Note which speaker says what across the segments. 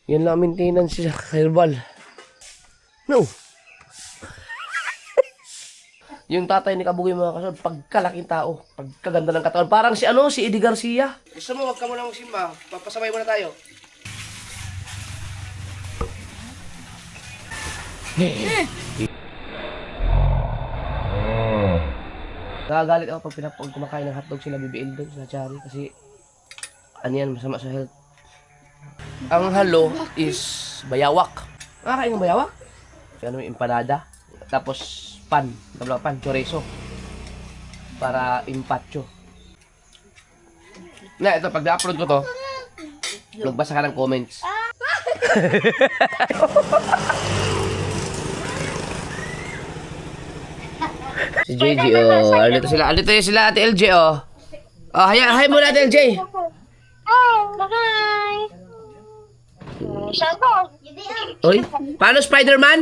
Speaker 1: Yan lang maintenance siya, herbal. No. Yung tatay ni Kabugoy mga kasod, pagkalaking tao, pagkaganda ng katawan. Parang si Eddie Garcia. Gusto mo, wag ka muna magsimba. Papasabay muna tayo. Nagagalit ako pag kumakain ng hotdog sila BBL doon sa Chari kasi ano yan, masama sa health. Ang halo is bayawak. Nakakain ng bayawak? So, ano yung empanada. Tapos pan, chorizo. Para impacho. Na, ito, pag na-upload ko to, magbasa ka ng comments. Si JJ, oh. Alito sila, Ate LJ, oh. Oh, hi muna, Ate LJ.
Speaker 2: Bye! Saan
Speaker 1: Oy, paano Spider-Man?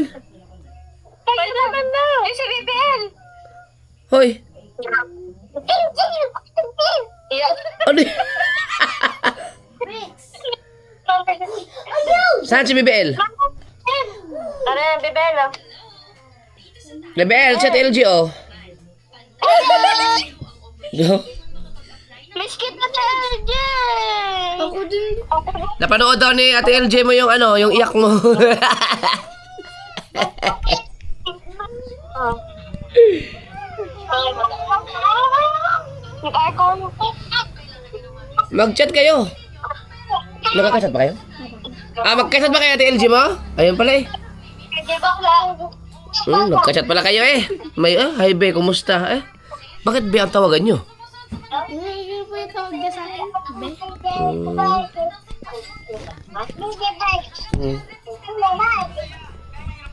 Speaker 2: Spider-Man na! Eh, si BBL!
Speaker 1: Hoy, ano y- Saan si BBL?
Speaker 2: Ano yan, BBL?
Speaker 1: BBL, si Ate LJ, oh. Go.
Speaker 2: Miss kita sa LJ! Ako din.
Speaker 1: Napanood daw ni Ate LJ mo yung yung iyak mo. Mag-chat kayo. Nakaka-chat ba kayo? Mag-chat ba kayo Ate LJ mo? Ayun pala eh. Mag-chat pala kayo eh. May, hi be, kumusta? Bakit be ang tawagan nyo?
Speaker 2: Hindi po yung tawag niya sa akin.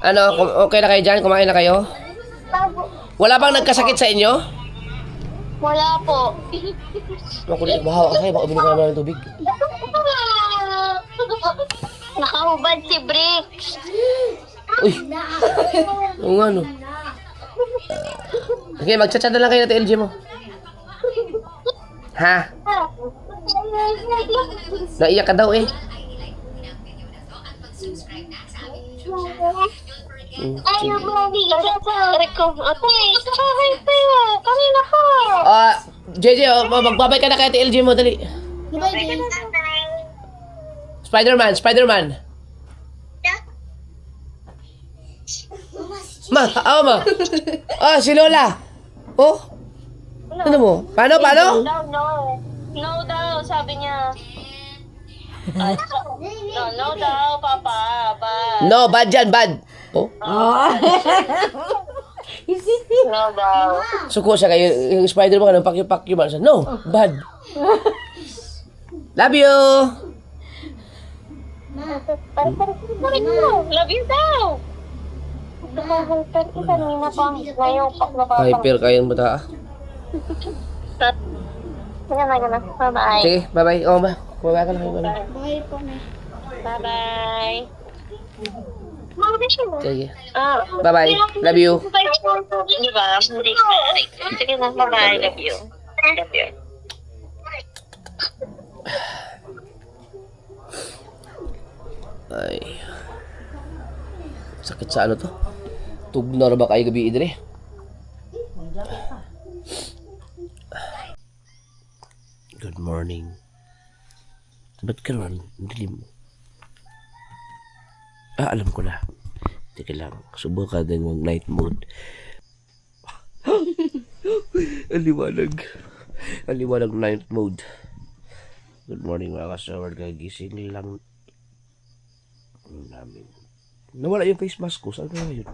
Speaker 1: Ano, okay na kayo dyan? Kumain na kayo? Wala bang nagkasakit sa inyo?
Speaker 2: Wala po.
Speaker 1: Makulit, bahawa ka kayo. Baka uminom ka naman ng tubig.
Speaker 2: Nakahubad si Bricks.
Speaker 1: Uy! Oo nga no. Okay, mag-chat na lang kayo natin LG mo. Ha? Naiyak ka daw eh.
Speaker 2: Ayaw mo, record. Okay, kakahay tayo. Kanina pa.
Speaker 1: JJ, magbabay ka na kay Ate LG mo, dali. Spider-Man. Ma, ma. Si Lola. Oh. Ano mo? Paano?
Speaker 2: No daw, sabi niya. No daw, Papa. Bad.
Speaker 1: No, bad yan, bad. Oh.
Speaker 2: No daw.
Speaker 1: Suko siya kayo. Yung Spider-Man, anong pakyo-pakyo ba? No, bad. Love you.
Speaker 2: Love you daw. Kanina pa. Ngayon pa.
Speaker 1: Hyper kayong bata.
Speaker 2: Sige na. Bye-bye.
Speaker 1: Sige, bye-bye. Oh, ma. Bye-bye ka na kayo. Bye-bye.
Speaker 2: Bye po na. Bye-bye.
Speaker 1: Sige. Bye-bye. Love you.
Speaker 2: Diba? Sige na. Bye-bye. Love you. Love you.
Speaker 1: Ay. Sakit sa ano to? Tugnar ba kayo gabi idre? Good morning. Ba't ka naman? Dilim mo. Alam ko na. Teka lang. Subukan din yung night mode. Aliwanag. Aliwanag night mode. Good morning mga kasawar. Kagising lang namin. Nawala yung face mask ko. Saan na yun?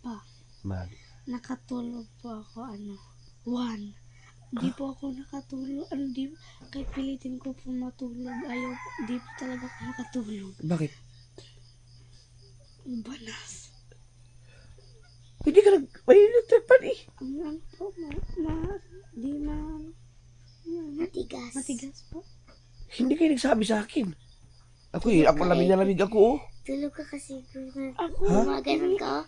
Speaker 3: Pa,
Speaker 1: Man.
Speaker 3: nakatulog po ako, 1. Di po ako nakatulog. Kahit pilitin ko po matulog, di po talaga ako makatulog.
Speaker 1: Bakit?
Speaker 3: Banas.
Speaker 1: Hindi ka may nagtapan eh.
Speaker 3: Ang po, matigas po.
Speaker 1: Hindi kayo nagsabi sa akin. Ako lamig na lamig ako oh.
Speaker 4: Tulog ka kasi
Speaker 3: Ako,
Speaker 4: gumaganon ka.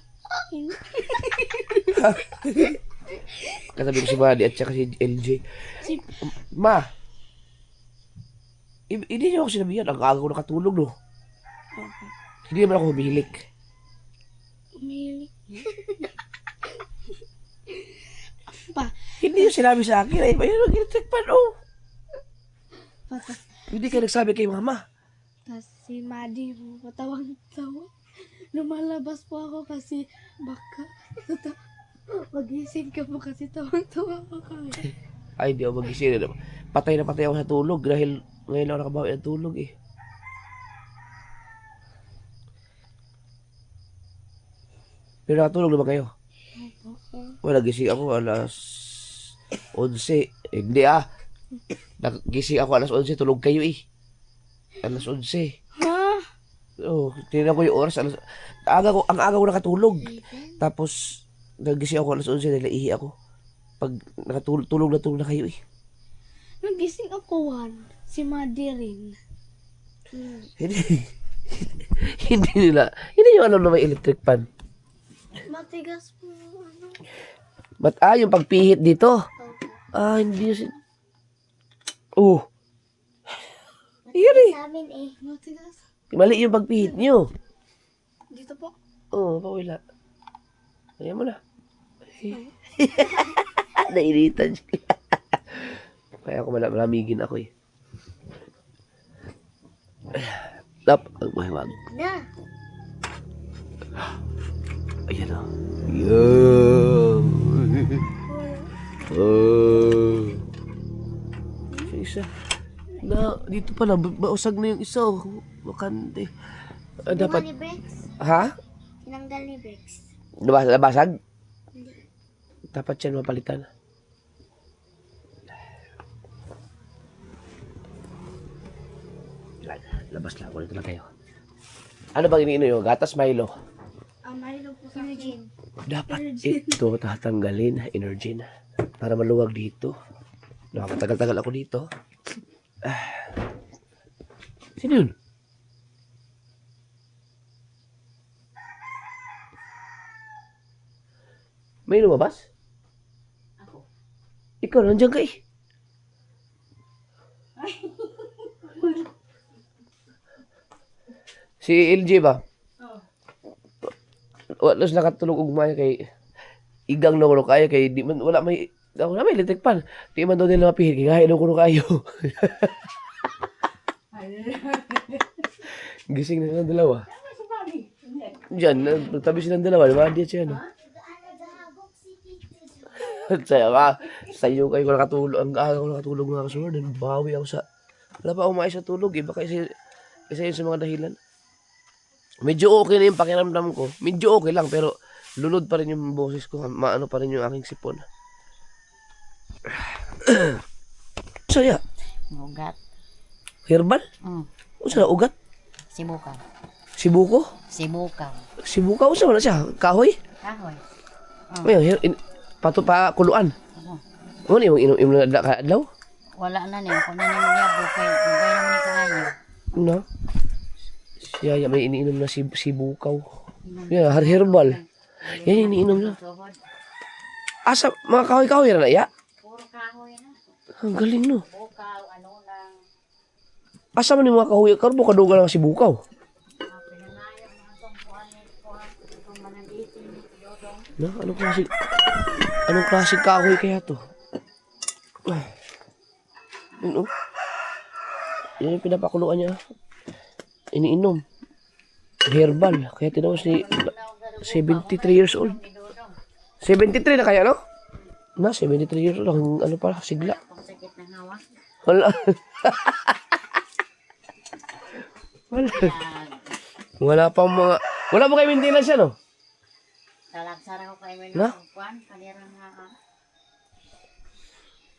Speaker 1: Katabi ko si Buddy at saka si LJ. Ma! Hindi niyo ako sinabihan. Ang aga ko nakatulog, no?
Speaker 3: Okay.
Speaker 1: Hindi naman ako humihilik.
Speaker 3: Umihilik. Pa,
Speaker 1: Hindi niyo sinabi sa akin. Ay, ayun, mag-electric fan, oh.
Speaker 3: patas.
Speaker 1: Hindi ka nagsabi kay mama.
Speaker 3: Tapos si Maddie po, patawang-tawa. Lumalabas po ako kasi baka magising ka po kasi tawang-tawa ako kaya.
Speaker 1: Ay, hindi ako magising. Patay na patay ako sa tulog dahil ngayon ako nakabawi ng tulog, eh. Pero nakatulog naman kayo. Wala, gising ako alas 11. Hindi Nagising ako alas 11, tulog kayo eh. Alas 11.
Speaker 3: Ha?
Speaker 1: Oh, tingnan ko yung oras. Ang aga ko nakatulog. Tapos, nagising ako alas 11 dahil naihi ako. Pag nakatulog na kayo eh.
Speaker 3: Nagising ako 1. Si Maddie rin.
Speaker 1: Hindi. Hindi nyo alam na may electric fan.
Speaker 3: Matigas po ano.
Speaker 1: Ba't yung pagpihit dito? Hindi yun. Oh. Yun eh.
Speaker 4: Sa amin eh.
Speaker 3: Matigas.
Speaker 1: Mali yung pagpihit nyo.
Speaker 3: Dito po.
Speaker 1: Pawila. Ayan mo na. Nainitan siya. Kaya ako malamigin ako eh. Ang mahiwag.
Speaker 4: Na.
Speaker 1: Ayan o. Yan. Isa. Dito pala, mausag na yung isa. Makante. Dapat.
Speaker 4: Ni Brex.
Speaker 1: Ha?
Speaker 4: Tinanggal ni Brex.
Speaker 1: Nabasag? Dapat yan mapalitan. Labas lang ako. Dito lang kayo. Ano bang iniino nyo? Gatas, Milo?
Speaker 3: Milo po sa akin.
Speaker 1: Dapat ito tatanggalin, Energin. Para maluwag dito. Nakakatagal-tagal ako dito. Sino yun? May lumabas? Ako. Ikaw, nandiyan ka eh. Si LJ ba? Wala sila nakatulog ugmaya kay igang na kuno kayo kay di man wala may ako na may electric pan. Di man daw nila mapihit kay gahi daw kuno kayo. Gising na silang dalawa. Diyan, nagtabi silang dalawa. Diba? Diyan siya, no? Sa'yo kayo ko nakatulog. Ang aga ko nakatulog mga kasunod. Bawi ako sa... Wala pa ako maayos sa tulog eh. Baka isa yun sa mga dahilan. Medyo okay na yung pakiramdam ko. Medyo okay lang pero lunod pa rin yung boses ko. Maano pa rin yung aking sipon. Saya?
Speaker 5: Ugat.
Speaker 1: Herbal? O saan ugat?
Speaker 5: Sibukaw.
Speaker 1: Sibuko?
Speaker 5: Sibukaw.
Speaker 1: Sibukaw? Saan na siya? Kahoy?
Speaker 5: Kahoy.
Speaker 1: Ngayon, pato pa kuluan. Ano yung inom na kaadlaw?
Speaker 5: Wala na niya. Kung nanin niya bukay. Bukay naman ni kaayo.
Speaker 1: No? Siya, may iniinom na sibukaw. Yan, herbal. Yan yung iniinom na. Asa, mga kahoy-kahoy na ya?
Speaker 5: Puro kahoy na.
Speaker 1: Ang galing no.
Speaker 5: Bukaw, ano lang.
Speaker 1: Asa man yung mga kahoy? Karbo kaduga lang sibukaw.
Speaker 5: Pinanayang mga tungkuhan ni kuhan. Kung mananditin ni Dodong.
Speaker 1: No? Anong klaseng kahoy kaya to? Yun, oh. Yan yung pinapakuluan niya. Iniinom. Herbal. Kaya tinawag si 73 years old. 73 na kaya, no? Na, 73 years old. Ano pala, sigla.
Speaker 5: Kung sakit ng hawa.
Speaker 1: Wala. Wala. Wala pang mga... Wala mo kayo maintenance yan, no?
Speaker 5: Talagsara ko kayo may
Speaker 1: Na?
Speaker 5: kuhan. Kalira nga.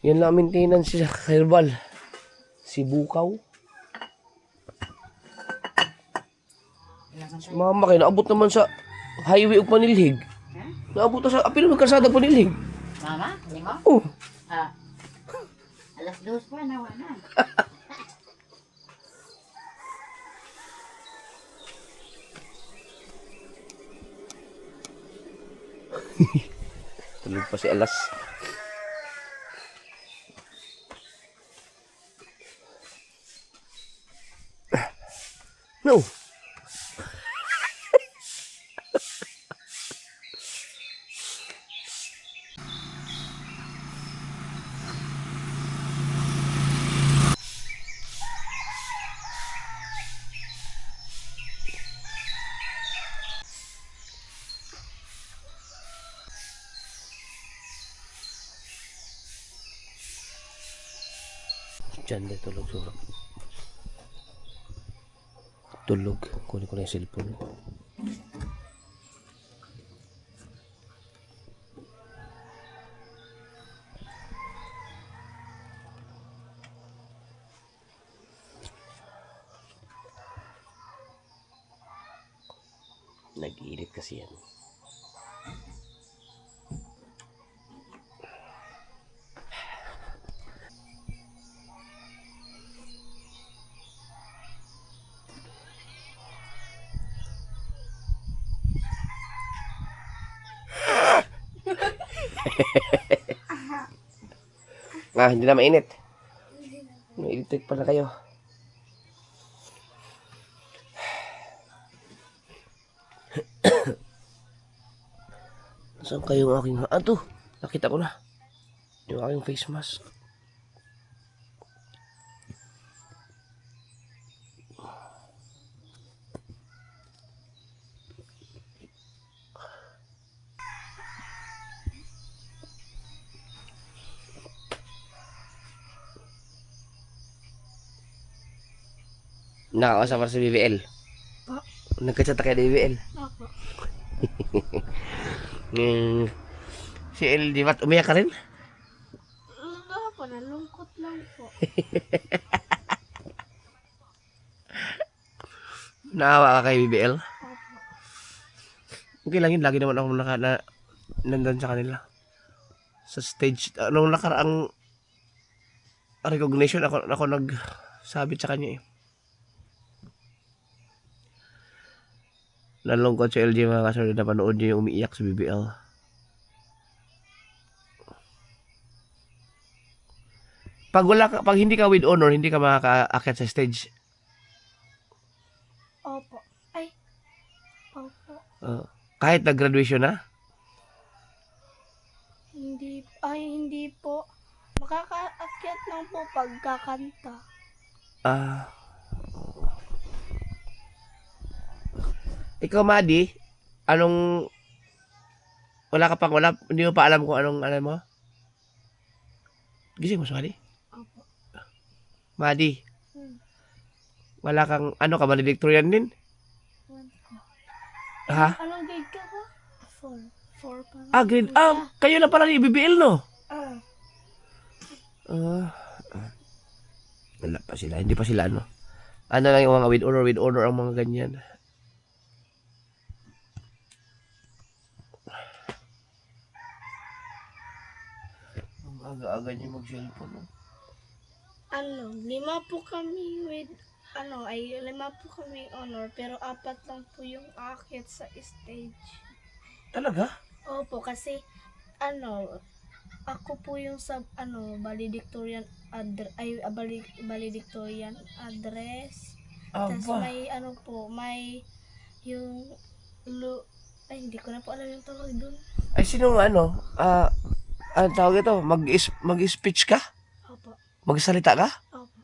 Speaker 1: Yan lang maintenance siya. Herbal. Sibukaw. Mama kayo, naabot naman sa highway o Panilhig. Naabot na sa apil ng kalsada Panilhig.
Speaker 5: Mama, hindi mo?
Speaker 1: Oh.
Speaker 5: Alas 2 pa, nawa na.
Speaker 1: Tulog pa si Alas. No. Diyan din tulog surap. Tulog. Kunin ko na yung cellphone. Nag-iinit kasi yan. Hindi na mainit. May electric pala kayo. Saan kayong aking... to. Nakita ko na. Yung aking face mask. Nakakasama sa BBL.
Speaker 3: Po.
Speaker 1: Nagkachat kayo sa BBL.
Speaker 3: Opo.
Speaker 1: Si El, di ba't umiyak ka rin?
Speaker 3: Wala po, nalungkot lang po.
Speaker 1: Naawa ka kay BBL?
Speaker 3: Opo.
Speaker 1: Okay lang yun. Lagi naman ako nandun sa kanila. Sa stage. Nung nakaraang recognition, ako nagsabit sa kanya eh. Nalungkot si LG mga kasari na panood niyo yung umiiyak sa BBL. Pag hindi ka with honor, hindi ka makakaakyat sa stage.
Speaker 3: Opo. Ay. Opo.
Speaker 1: Kahit nag-graduation na?
Speaker 3: Hindi po. Makakaakyat lang po pagkakanta.
Speaker 1: Ikaw, Madi, hindi mo pa alam kung anong alam mo? Gising mo sa Madi?
Speaker 3: Opo.
Speaker 1: Madi, wala kang, ka, valedictorian din? Ha?
Speaker 3: Anong grade ka ba? 4 pa.
Speaker 1: Grade, kayo na pala ni BBL, no? Wala pa sila, hindi pa sila, no? Ano lang yung mga with honor ang mga ganyan. Aga-aga niyo mag-cellphone, no?
Speaker 3: 5 po kami with, 5 po kami honor, pero 4 lang po yung aakyat sa stage.
Speaker 1: Talaga?
Speaker 3: Opo, kasi, ako po yung valedictorian valedictorian address. Tapos may, may, yung, hindi ko na po alam yung tawag doon.
Speaker 1: Ay, sino ang tawag ito? Mag-speech ka?
Speaker 3: Opo.
Speaker 1: Magsalita ka?
Speaker 3: Opo.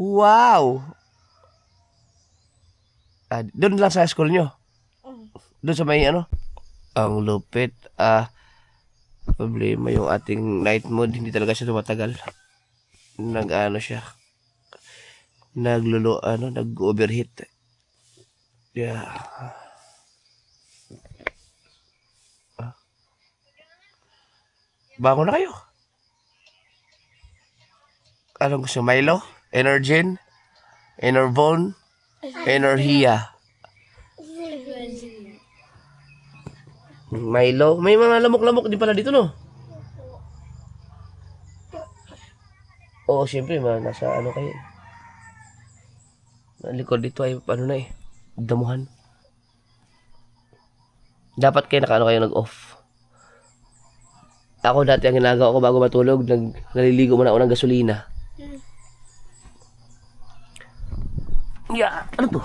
Speaker 1: Wow! Doon lang sa school nyo? Doon sa may Ang lupit. Problema yung ating night mode. Hindi talaga siya tumatagal. Siya. Nag-overheat. Yeah. Bangon na kayo. Anong gusto? Milo? Energen? Enervon? Enerhiya? Milo? May mga lamok-lamok din pala dito, no? Oo, siyempre, nasa kayo. Likod dito ay, damuhan. Dapat kayo kayo nag-off. Ako dati ang ginagawa ko bago matulog, naliligo muna ako ng gasolina. Yeah, ano to?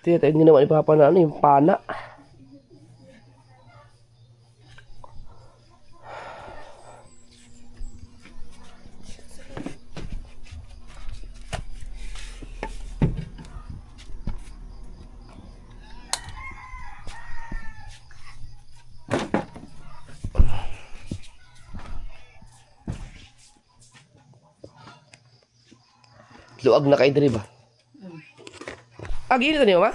Speaker 1: Ito yung ginawa ni Papa na ano, yung pana. Luag na kay diri ba? Agi niyo ma?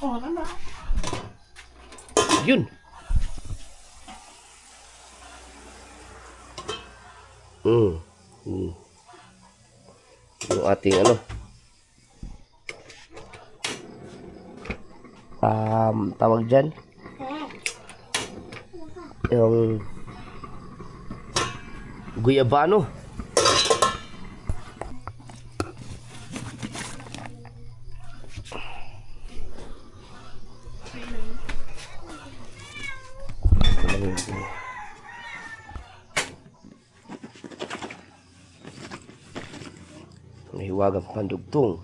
Speaker 5: Oo naman.
Speaker 1: Yun. Yung ating ano. Tawag dyan. Yung guyabano. Nahiwagang pandugtong.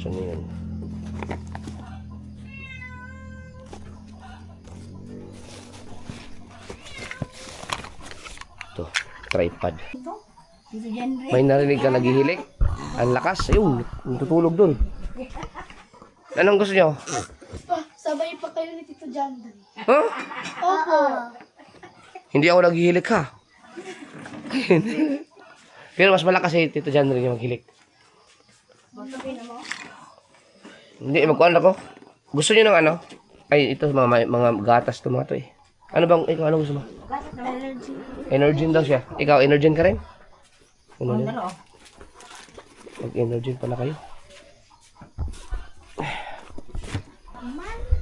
Speaker 1: Saan yan? Ito, tripod.
Speaker 5: Dito genre.
Speaker 1: May narinig ka naghihilik? Ang lakas. Ayun, natutulog dun. Anong gusto nyo?
Speaker 3: Pa, sabay pa kayo ni Tito Jandre.
Speaker 1: Huh?
Speaker 3: Opo.
Speaker 1: Hindi ako naghihilik ha. Pero mas malakas si Tito John rin yung maghilik. Hindi, magkuhan ako. Gusto niyo ng ano? Ay, ito mga gatas to mga to eh. Ano bang, ikaw ano gusto mo?
Speaker 3: Allergy.
Speaker 1: Energin daw siya. Ikaw, energin ka rin? Ano
Speaker 5: Ang
Speaker 1: yun?
Speaker 5: dalo.
Speaker 1: Mag-energin pala kayo.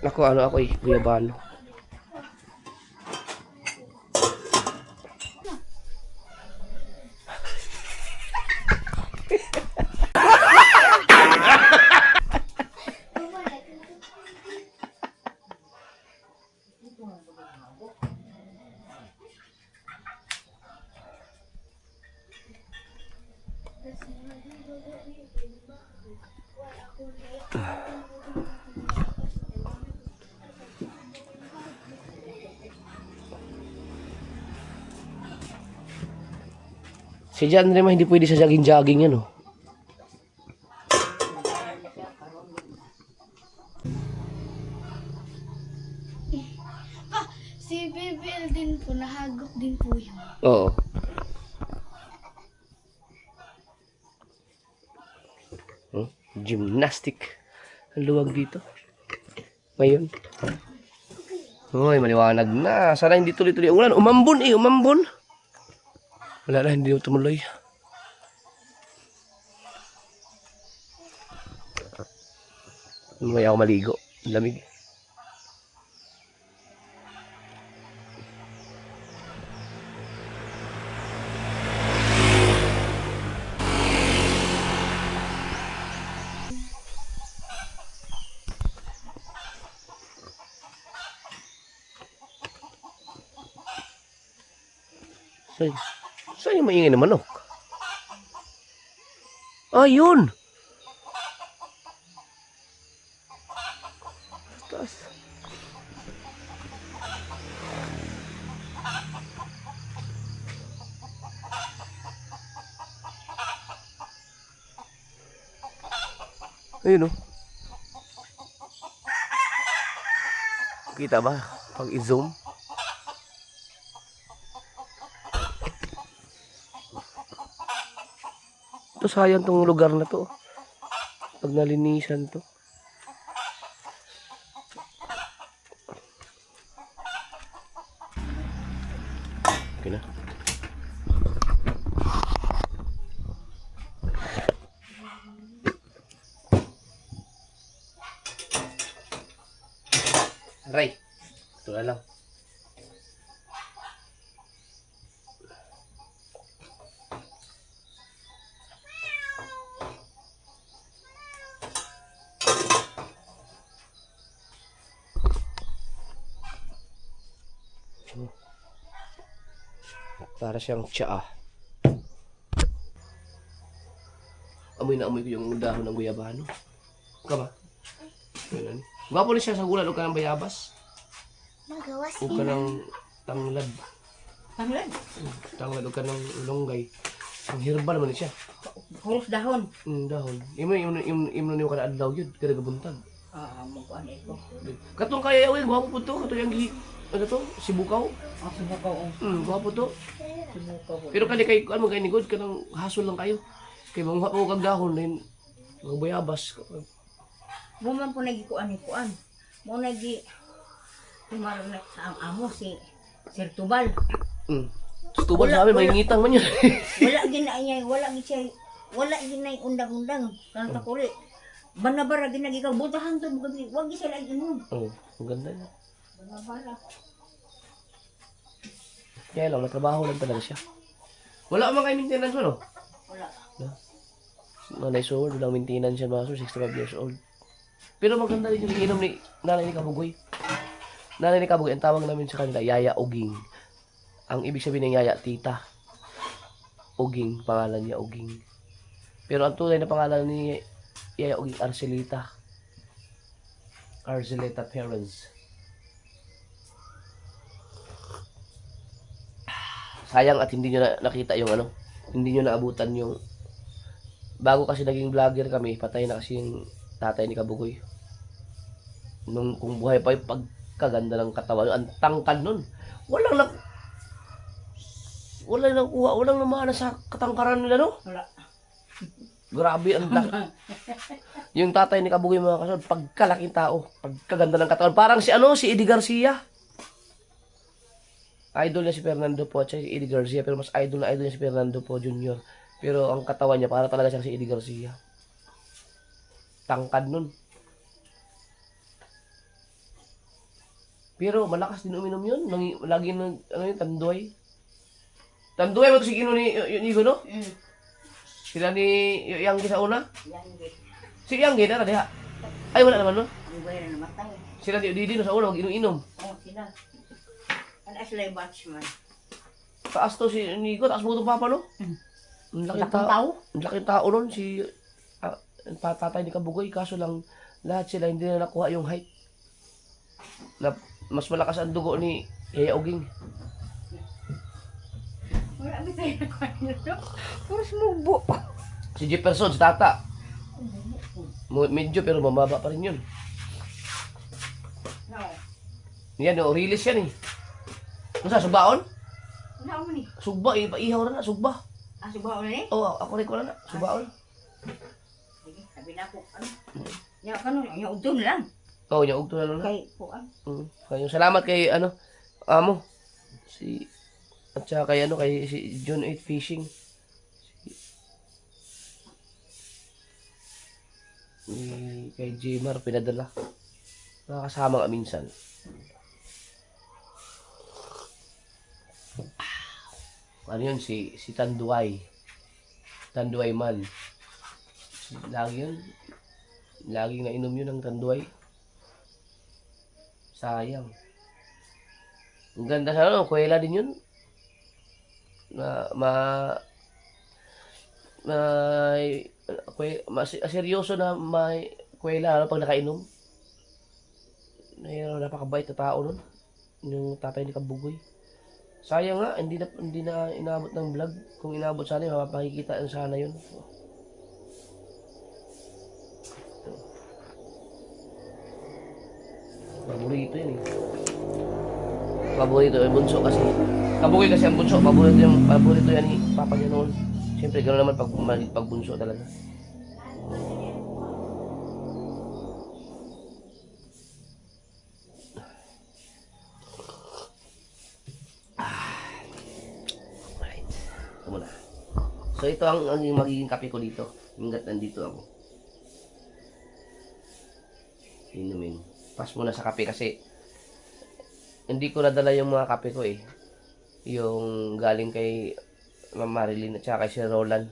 Speaker 1: Naku, ano ako eh, guyabano. Si John rin hindi pwede sa jogging-jogging yan oh.
Speaker 3: Pa, si BBL din po, nahagok din po yun.
Speaker 1: Oo. Gymnastic. Ang luwag dito. Ngayon. Uy, maliwanag na. Sana hindi tuloy-tuloy ang ulan. Umambon eh, umambon. Wala na, hindi tumuloy. May ako maligo. Lamig. Saan yung maingay na manok? Ah, yun! Taas. Ayun oh. Kita ba? Pag i-zoom. Ito sayang tong lugar na to. Pag nalinisan to. Okay na. Aray. Ito na lang. Para siyang tsaa. Amoy na amoy ko yung dahon ng guyabano. Ka ba? Ganun. Gwapo rin siya sa gulan. Huwag ka ng bayabas.
Speaker 4: Magawas
Speaker 1: Huwag ka ng tanglad.
Speaker 5: Tanglad.
Speaker 1: Tanglad. Huwag ka ng longgay. Ang herbal naman siya.
Speaker 5: Hulos dahon.
Speaker 1: Dahon. Imo niyo kada adlaw yun. Kada gabuntag.
Speaker 5: Magkuhan ito.
Speaker 1: Katong kaya yun. Gwapo po to. Katong yung ano to? Sibukaw.
Speaker 5: Sumukaw.
Speaker 1: Gwapo to.
Speaker 5: Sumukaw.
Speaker 1: Pero kani kay ano kay ni God kanang hasol lang kayo. Kay mga po kag dahon din mga bayabas.
Speaker 5: Mo man po nagikuan ni kuan. Mo nagi tumaron na sa ang amo si Sir Tubal.
Speaker 1: Tubal sa amin mangingitang man yun.
Speaker 5: Wala ginaanyay, wala ginay undang-undang. Kanang takuri. Banabara ginagikaw butahan to gabi. Wag sila inom.
Speaker 1: Ang ganda niya.
Speaker 5: Banabara.
Speaker 1: Kaya lang natrabaho lang talaga siya. Wala man kay maintenance mo no?
Speaker 5: Wala.
Speaker 1: Nanay Sword, walang maintenance siya maso, 65 years old. Pero maganda rin yung inom ni nanay ni Kabugoy. Nanay ni Kabugoy, ang tawag namin sa kanila, Yaya Uging. Ang ibig sabihin ng Yaya, tita. Uging, pangalan niya, Uging. Pero ang tunay na pangalan ni Yaya Uging, Arcelita. Arcelita Perez. Sayang at hindi nyo na nakita yung ano, hindi nyo naabutan yung bago kasi naging vlogger kami, patay na kasi yung tatay ni Kabugoy. Nung kung buhay pa yung pagkaganda ng katawan, ang tangkad nun. Walang nakuha, walang namana sa katangkaran nila, no?
Speaker 5: Wala.
Speaker 1: Grabe, ang laki. Yung tatay ni Kabugoy, mga kasunod, pagkalaking tao, pagkaganda ng katawan. Parang si Eddie Garcia. Idol niya si Fernando Po at si Eddie Garcia, pero mas idol niya si Fernando Po Jr. Pero ang katawan niya, para talaga siyang si Eddie Garcia. Tangkad nun. Pero malakas din uminom yun. Lagi ano yun, tanduay. Tanduay mo ito si Kino ni Igo, no? Sila ni Yanggi sa una? Si Yanggi na diha. Ay, wala naman, no?
Speaker 5: Ang buhay na namatay.
Speaker 1: Sila ni Didi no sa una, mag-inom-inom.
Speaker 5: Sila. Ano sila yung batchman?
Speaker 1: Taas to si Nico, taas mo itong papa, no? Ang laking tao. Ang laking tao nun, si tatay ni Kabugoy. Kaso lang, lahat sila hindi na nakuha yung height. Na, mas malakas ang dugo ni Yaya Uging.
Speaker 5: Wala ba tayo nakuha nito? Puro sumubo.
Speaker 1: Si Jefferson, si Tata. Medyo pero mababa pa rin yun.
Speaker 5: No.
Speaker 1: Yan, no, release yan eh. Ano sa, sugbaon?
Speaker 5: Ano mo ni?
Speaker 1: Sugba eh, paihaw na na, sugba.
Speaker 5: Subaw na eh?
Speaker 1: Oo, ako rin ko na na, sugbaon.
Speaker 5: Sige, sabi na po. Ano? Yung udto na lang.
Speaker 1: Oo, yung ugto na nun na.
Speaker 5: Kay Puan.
Speaker 1: Kaya salamat kay amo. At saka kay kay si John 8 Fishing. Kay Jmar pinadala. Nakakasama nga minsan. Ano yun? Si Tanduay. Tanduay man. Lagi yun. Laging nainom yun ng Tanduay. Sayang. Ang ganda sa kuwela din yun. Seryoso na may kuwela pag nakainom. Napakabait na tao nun. Yung tatay ni Kabugoy. Sayang nga, hindi na inabot ng vlog. Kung inabot sana yun, mapakikita sana yun. Paborito yun eh. Paborito yung bunso kasi. Kabugoy kasi ang bunso. Paborito yan ni Papa niya noon. Siyempre gano'n naman pag bunso talaga. Alright. Ito muna. So ito ang magiging kape ko dito. Hanggat nandito ako. Inumin. Pas muna sa kape kasi hindi ko nadala yung mga kape ko eh. Yung galing kay Ma'am Marilyn at saka kay Sir Roland.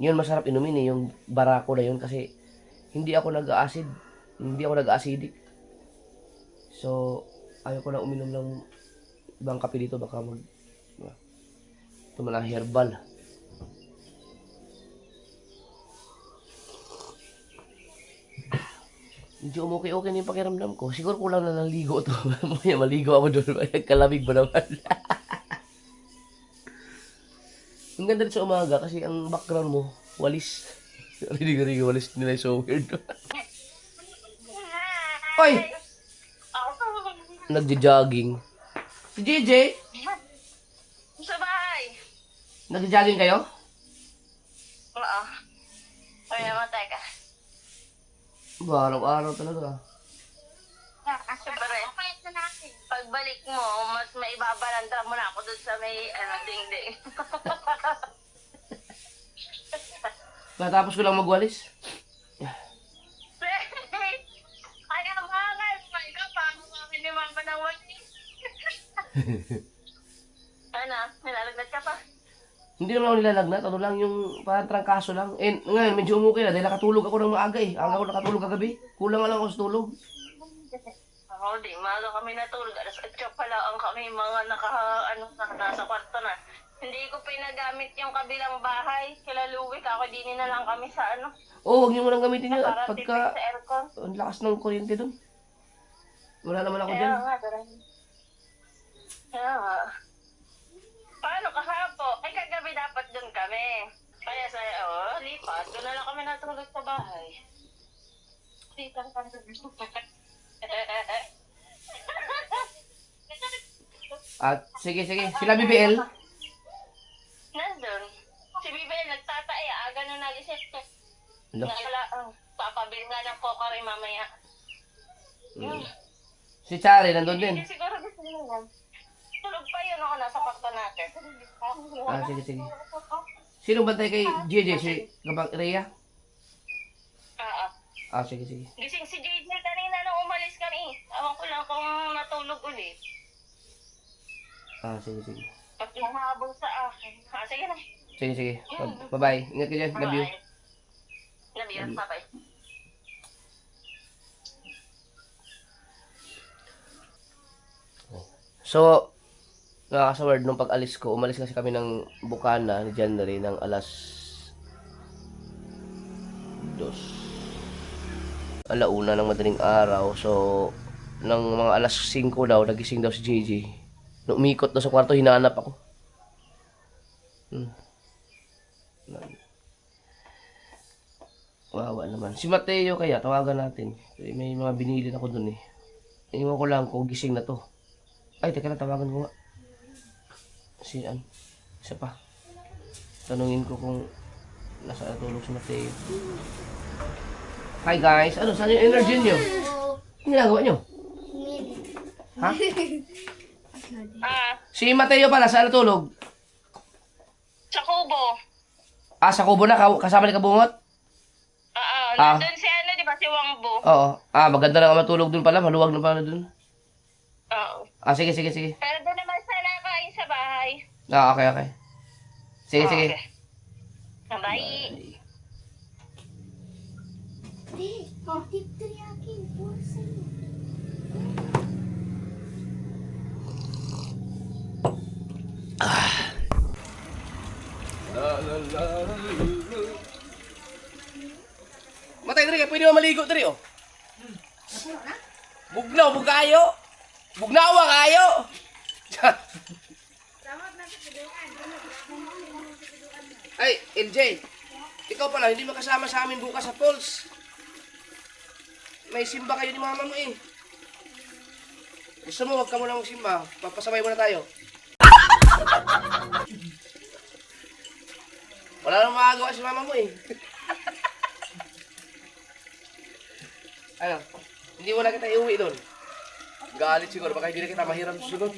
Speaker 1: Yun masarap inumin eh. Yung barako na yun kasi hindi ako nag-acid. Hindi ako nag-acidic. So, ayaw ko na uminom ng ibang kape dito. Baka ito mga herbal. Medyo okay na yung pakiramdam ko. Siguro kulang na ng ligo to. Mamaya maligo ako doon. Kalamig ba naman? Ang ganda rin sa umaga kasi ang background mo, walis. Rinig-rinig, walis nila so weird. Oy! Nagja-jogging. Si JJ,
Speaker 2: Sa bahay.
Speaker 1: nagja-jogging kayo?
Speaker 2: Oo. Kaya matay ka.
Speaker 1: Ba, araw-araw talaga.
Speaker 2: Siyempre, pagbalik mo, mas maibabalanda mo na ako doon sa may ding-ding.
Speaker 1: Natapos ko lang magwalis.
Speaker 2: Kaya bakit? May ka pa ako ni mama ng walis. Ano? Nilalagnat ka pa?
Speaker 1: Hindi naman ako nilalagnat. Ano lang yung parang trangkaso lang. Eh, ngayon medyo umukay na dahil nakatulog ako ng maaga eh. Ang ako nakatulog kagabi. Kulang nga lang ako sa tulog.
Speaker 2: Oo, di. Maaga kami natulog. Alas 8 pala ang kami mga nasa kwarto na. Hindi ko pinagamit yung kabilang bahay. Kila Louie, ako din na lang kami sa
Speaker 1: Oo, huwag niyo mo lang gamitin yun. At
Speaker 2: para tipid
Speaker 1: pagka
Speaker 2: sa aircon.
Speaker 1: ang lakas ng kuryente dun. Wala naman ako
Speaker 2: Kaya
Speaker 1: dyan.
Speaker 2: nga, darang. Kaya nga. Paano kahapo? Ay, kagabi dapat dun kami. Kaya sa, lipat. Doon na lang kami natulog sa bahay. Lipat kami.
Speaker 1: At sige. Sila BBL.
Speaker 2: Nandun. Si Bibel nagtatae. Aga na nagisip.
Speaker 1: Ano?
Speaker 2: Papabili nga ng coca rin mamaya.
Speaker 1: Si Chari, nandun din.
Speaker 2: Hindi siguro gusto nila. Tulog pa yun ako nasa kwarto natin.
Speaker 1: Ah, sige. Sino bantay kay JJ? Si Kapag Rhea?
Speaker 2: Oo.
Speaker 1: Ah, sige.
Speaker 2: Gising si JJ kanina nung umalis kami. Awan ko lang kung natulog ulit.
Speaker 1: Ah, sige.
Speaker 2: Pag humahabol sa akin. Sige na.
Speaker 1: Sige. Bye-bye. Ingat ka dyan. Love you.
Speaker 2: Love you. Bye-bye.
Speaker 1: So, nakakasaward nung pag-alis ko, umalis kasi kami ng Bukana ni January ng alas 2. Alauna ng madaling araw. So, ng mga alas 5 daw, nagising daw si JJ. Nung umikot daw sa kwarto, hinahanap ako. Wawa naman. Si Mateo kaya, tawagan natin. May mga binili ako dun eh. Iwan ko lang kung gising na to. Ay, teka lang, tawagan ko nga. Isa pa. Tanungin ko kung nasa natulog si Mateo. Hi guys, saan yung energy nyo? Ano ginagawa nyo? Ha? Si Mateo pala, saan natulog?
Speaker 2: Sa kubo.
Speaker 1: Ah, sa kubo na, kasama ni Kabungot?
Speaker 2: Oo.
Speaker 1: Ah.
Speaker 2: Nandun si di ba si Wangbo?
Speaker 1: Oo. Ah, maganda na matulog dun pala, maluwag na pala dun.
Speaker 2: Oo.
Speaker 1: Ah, sige.
Speaker 2: Pero doon naman sana kain sa bahay.
Speaker 1: Ah, okay. Sige.
Speaker 2: Okay. Bye.
Speaker 4: Tip teriyaki. Puasa.
Speaker 1: Matay diri, pwede mo maligo diri oh. Bugnaw, bugayo. Bugnawa kayo. Ay, LJ. Ikaw pala, hindi makasama sa amin bukas sa Falls. May simba kayo ni mama mo eh. Gusto mo, huwag ka muna magsimba. Papasabay muna tayo. Wala nang magagawa si mama mo eh. Ano? Hindi mo na kita iuwi doon. Galit siguro, baka hindi na kita mahiram sunod.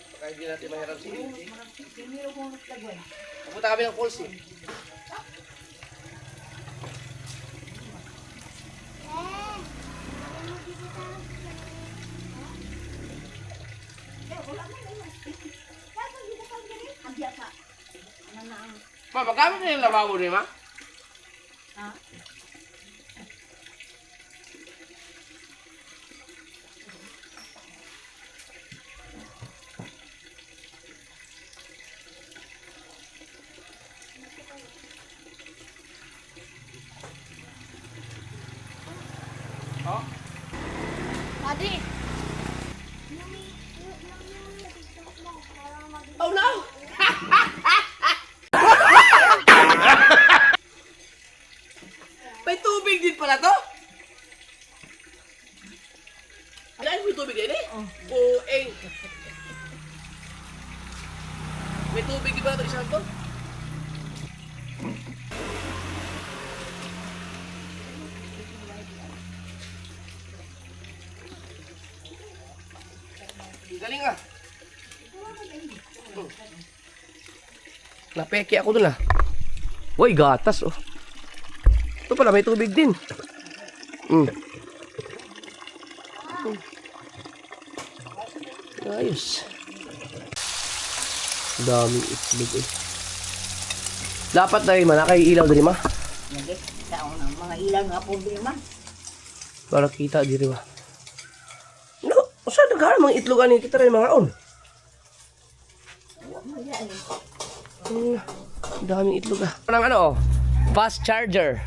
Speaker 1: Baka hindi natin mahiram si Indy. Pupunta kami ng Falls eh. Ma, magamit na yung lababo niya, ma?
Speaker 5: Ah.
Speaker 3: Adi,
Speaker 1: Oh no! May tubig din pala to? Alam mo yung tubig din eh? Oo, eh. May tubig din pala to isang to? Galing ah. Napeke ako dun ah. Uy, gatas oh. Ito pala, may tubig din. Ayos. Daming itlog eh. Dapat na rin man, nakaiilaw din ma.
Speaker 5: Nagit, taon ang mga ilaw nga po din man.
Speaker 1: Para kita di rin ma. No, saan nagharap mga itlog ani kita rin mga on? Daming itlog ah. Parang ano oh, fast charger.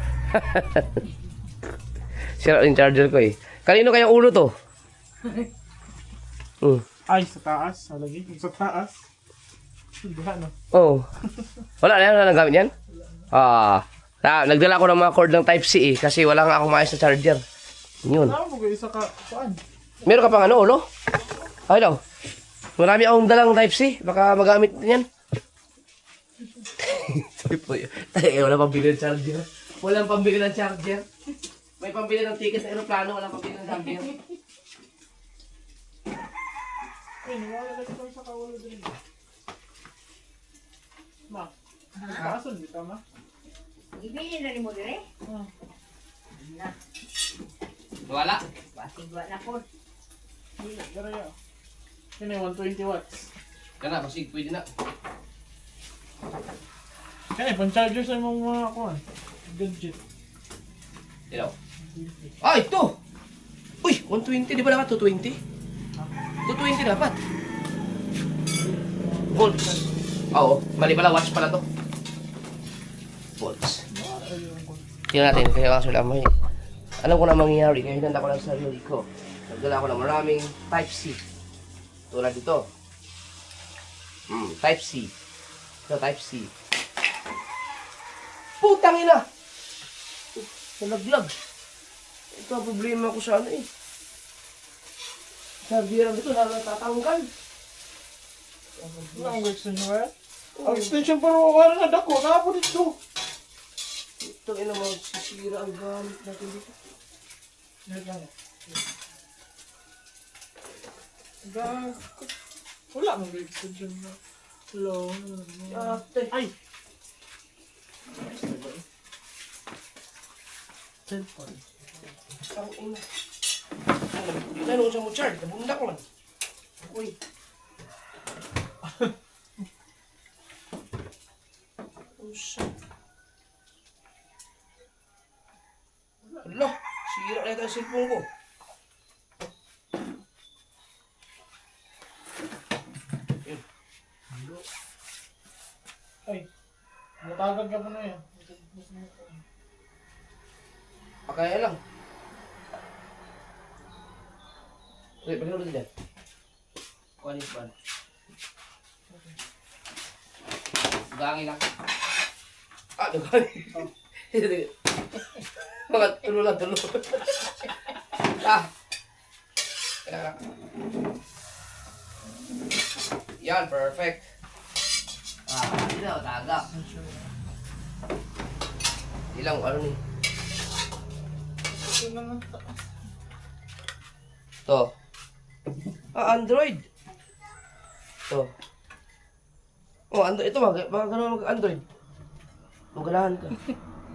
Speaker 1: Sira yung charger ko eh. Kanino kayang ulo to?
Speaker 6: Ay, sa taas. Lagi. Sa taas. Diba, no?
Speaker 1: Oh. Wala na yan, wala nang gamit yan? Nagdala ko ng mga cord ng Type-C eh, kasi wala nga akong maayos na charger. Yun.
Speaker 6: Ano mo isa ka? Saan?
Speaker 1: Meron ka pang ano, ulo? Ay daw. Marami akong dalang Type-C, baka magamit din yan. Wala pambili ng charger. Walang pambili ng charger. May pambili ng ticket sa aeroplano, walang pambili ng charger.
Speaker 6: Ay, nawala ka sa kawalo din. Ma, kason dito, ma?
Speaker 5: Ibili na rin mo din eh. Na,
Speaker 1: Wala?
Speaker 5: basigwa na po.
Speaker 6: Pero yun. Yun ay 120 watts.
Speaker 1: Kana, pasig, pwede na.
Speaker 6: Yan eh, pang-charger sa mong mga kuhan. Gadget.
Speaker 1: Ilaw. Ah, ito! Uy, 120, di ba dapat 220? 220 dapat. Volts. Oo, mali pala, watch pala to. Volts. Tingnan natin, kaya kaso lang may... Alam ko na mangyayari, kaya hinanda ko lang sa sarili ko. Nagdala ko ng maraming Type-C. Tulad dito. Type-C. Ito, Type-C. Putang ina! Nalaglag. Ito ang problema ko sa ano eh. Charger dito na natatanggal.
Speaker 6: Wala ang extension wire? Ang extension pero wala na dako. Nakapo dito.
Speaker 1: Ito ina magsisira ang gamit natin dito.
Speaker 6: Yan lang. Wala ang extension na. Hello.
Speaker 1: Ate.
Speaker 6: Ay! Cellphone.
Speaker 1: Ang ina. Ano siya mo charge? Nabundak man. Uy. Oh shit. Hala, sira na ito ang cellphone ko.
Speaker 6: Ay! Matagag ka pa na yan.
Speaker 1: Pakaya lang. Wait, bagaimana ulit dyan? Kuhanin ko ba? Gangin lang. Nagangin. Mga tulo lang, tulo. Yan, perfect. Hindi na, tagak. Ilang, ano ni? To. Android. To. Oh, Android. Ito, mga ganun mag-Android. Magalahan ka.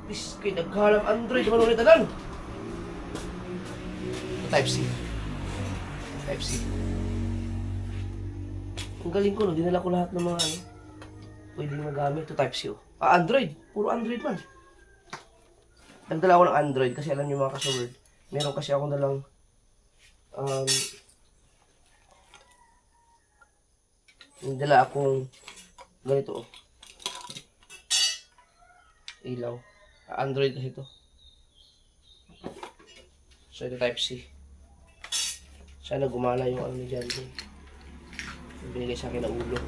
Speaker 1: Biskay, naghalam Android. Naman ulit adan. Type-C. Type-C. Ang galing ko, no? Dinala ko lahat ng mga ano. Pwedeng magamit. Ito Type-C, oh. Android. Puro Android man. Nagdala ako ng Android kasi alam niyo mga ka-Sword. Meron kasi ako dalang nagdala akong ganito oh. Ilaw. Android kasi ito. So ito type C. Sana gumala yung ano ni John. Binigay sa akin ng ulo.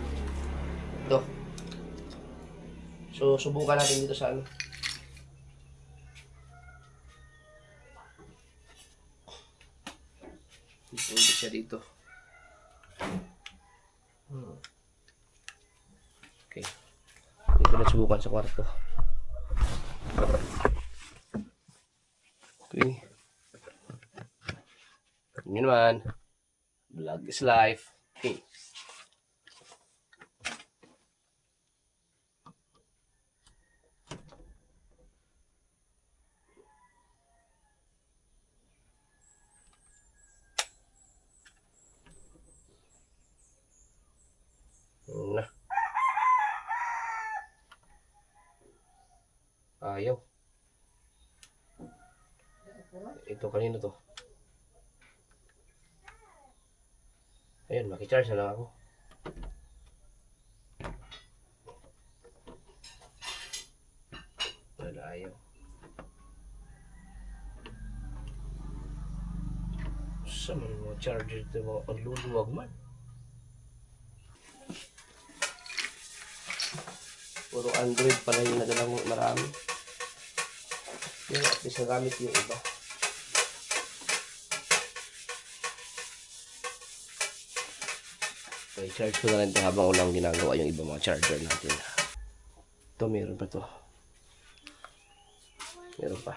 Speaker 1: Ito. So subukan natin dito sa ano. Dito siya dito. Okay. Dito na subukan sa kwarto. Okay. Yun naman. Vlog is life. Okay. Na. Ayaw. Ito kanino to? Ayun, makicharge na lang ako. Wala, ayaw. Saan man mga charger ito mga pagluluwag man? Puro Android pala yung nadala mo marami. Yung at least nagamit yung iba. Okay, charge ko na rin ito habang ulang ginagawa yung iba mga charger natin. Ito, meron pa to. Meron pa.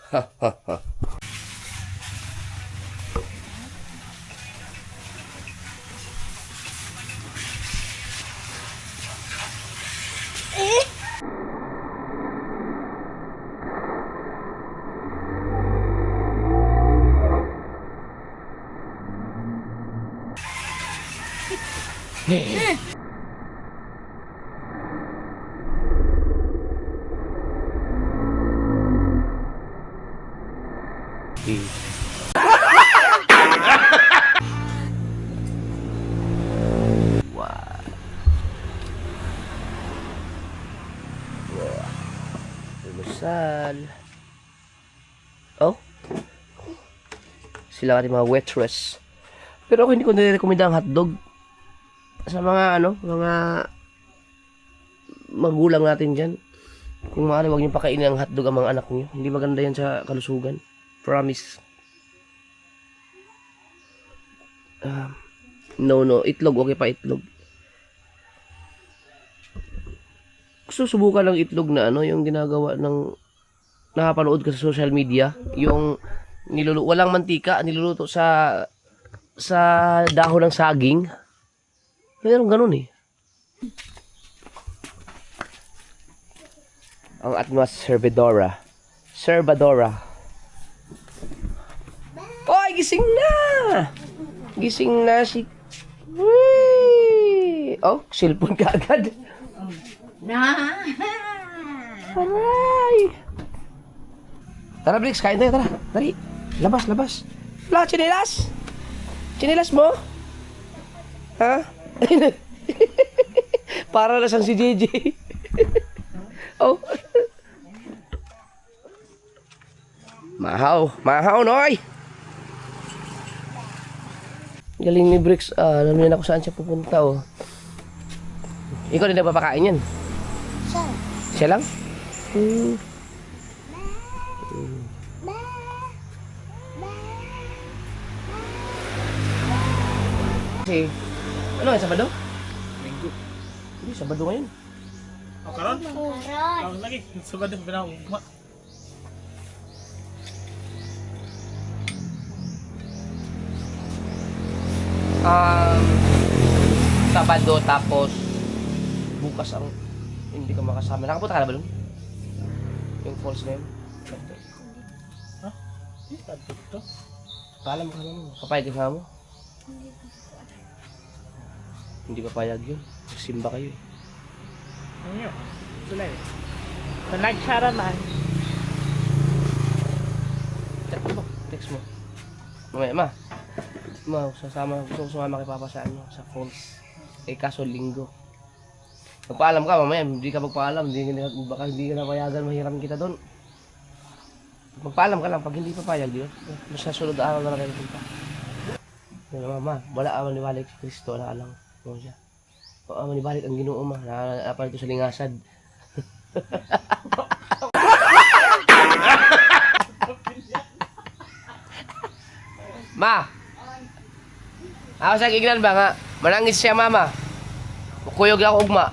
Speaker 1: Ha ha ha. Lumusal. Oh. Sila ating mga waitress. Pero ako hindi ko nire-recommenda ang hotdog sa mga mga magulang natin dyan. Kung maaari, huwag niyo pakainin ang hotdog ang mga anak niyo. Hindi maganda yan sa kalusugan. Promise. No. Itlog, okay pa itlog. Gusto subukan ng itlog na yung ginagawa ng nakapanood ko sa social media. Yung walang mantika, niluluto sa dahon ng saging. Meron ganun eh. Ang atmas Servadora. Oy, gising na! Gising na si... Uy! Oh, cellphone ka agad. Aray! Tara, Brix, kain tayo, tara. Dari, labas. Wala, chinelas? Chinelas mo? Ha? Para na sang si JJ. Oh. Mahaw, noy! Galing ni Brix, alam niya na kung saan siya pupunta, oh. Ikaw din nagpapakain yan? Siya lang? Kasi, ano nga, Sabado?
Speaker 6: Linggo.
Speaker 1: Hindi, Sabado ngayon.
Speaker 6: O, karon? Karon lagi. Sabado pa na ugma.
Speaker 1: Sabado tapos bukas ang hindi ka makasama. Nakapunta ka na ba doon? Yung falls na yun?
Speaker 6: Dito.
Speaker 1: Paalam ka naman. Kapayag ka mo? Hindi ka payag yun. Simba kayo eh.
Speaker 6: Ano yun? Sila eh. Sa nagsara man.
Speaker 1: Text mo. Text mo. Mamaya, ma. Ma, gusto ko sumama kay Papa sa ano, sa falls. Eh, kaso linggo. Magpaalam ka, mamaya, hindi ka magpaalam, baka hindi ka napayagan, mahiram kita doon. Magpaalam ka lang, pag hindi papayag, di ba? Mas sa sunod araw na lang kayo punta. Yun, mama, wala aman ni Balik si Kristo, wala lang. Ano siya? O aman ni Balik ang Ginoo, ma, nakakapa ito sa lingasad. Ma! Ako sa kignan ba nga? Manangis siya, mama. Kuyog ako ugma.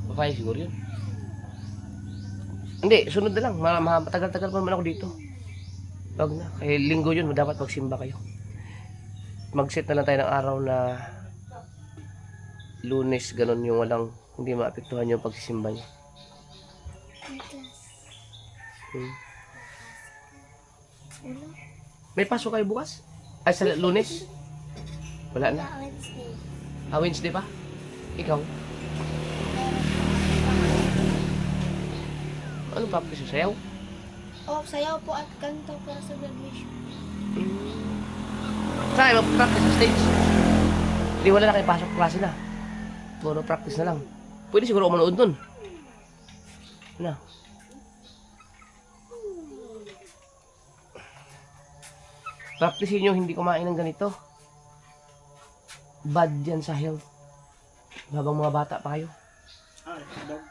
Speaker 1: Papaya siguro yun. Hindi, sunod na lang. Matagal-tagal pa naman ako dito. Wag na. Kaya linggo yun, dapat magsimba kayo. Mag-set na lang tayo ng araw na Lunes, ganun yung walang, hindi maapektuhan yung pagsisimba niyo. May pasok kayo bukas? Ay, sa Lunes? Wala na.
Speaker 4: Wednesday.
Speaker 1: Wednesday pa? Ikaw? Anong practice? Sayaw?
Speaker 3: Oh, sayaw po at kanto para sa graduation.
Speaker 1: Saan kayo mag-practice sa stage? Hindi, wala na kayo pasok klase na. Puro practice na lang. Pwede siguro ako manood nun. Ano? Practicein nyo hindi kumain ng ganito. Bad yan sa health. Habang mga bata pa kayo.
Speaker 6: Dog.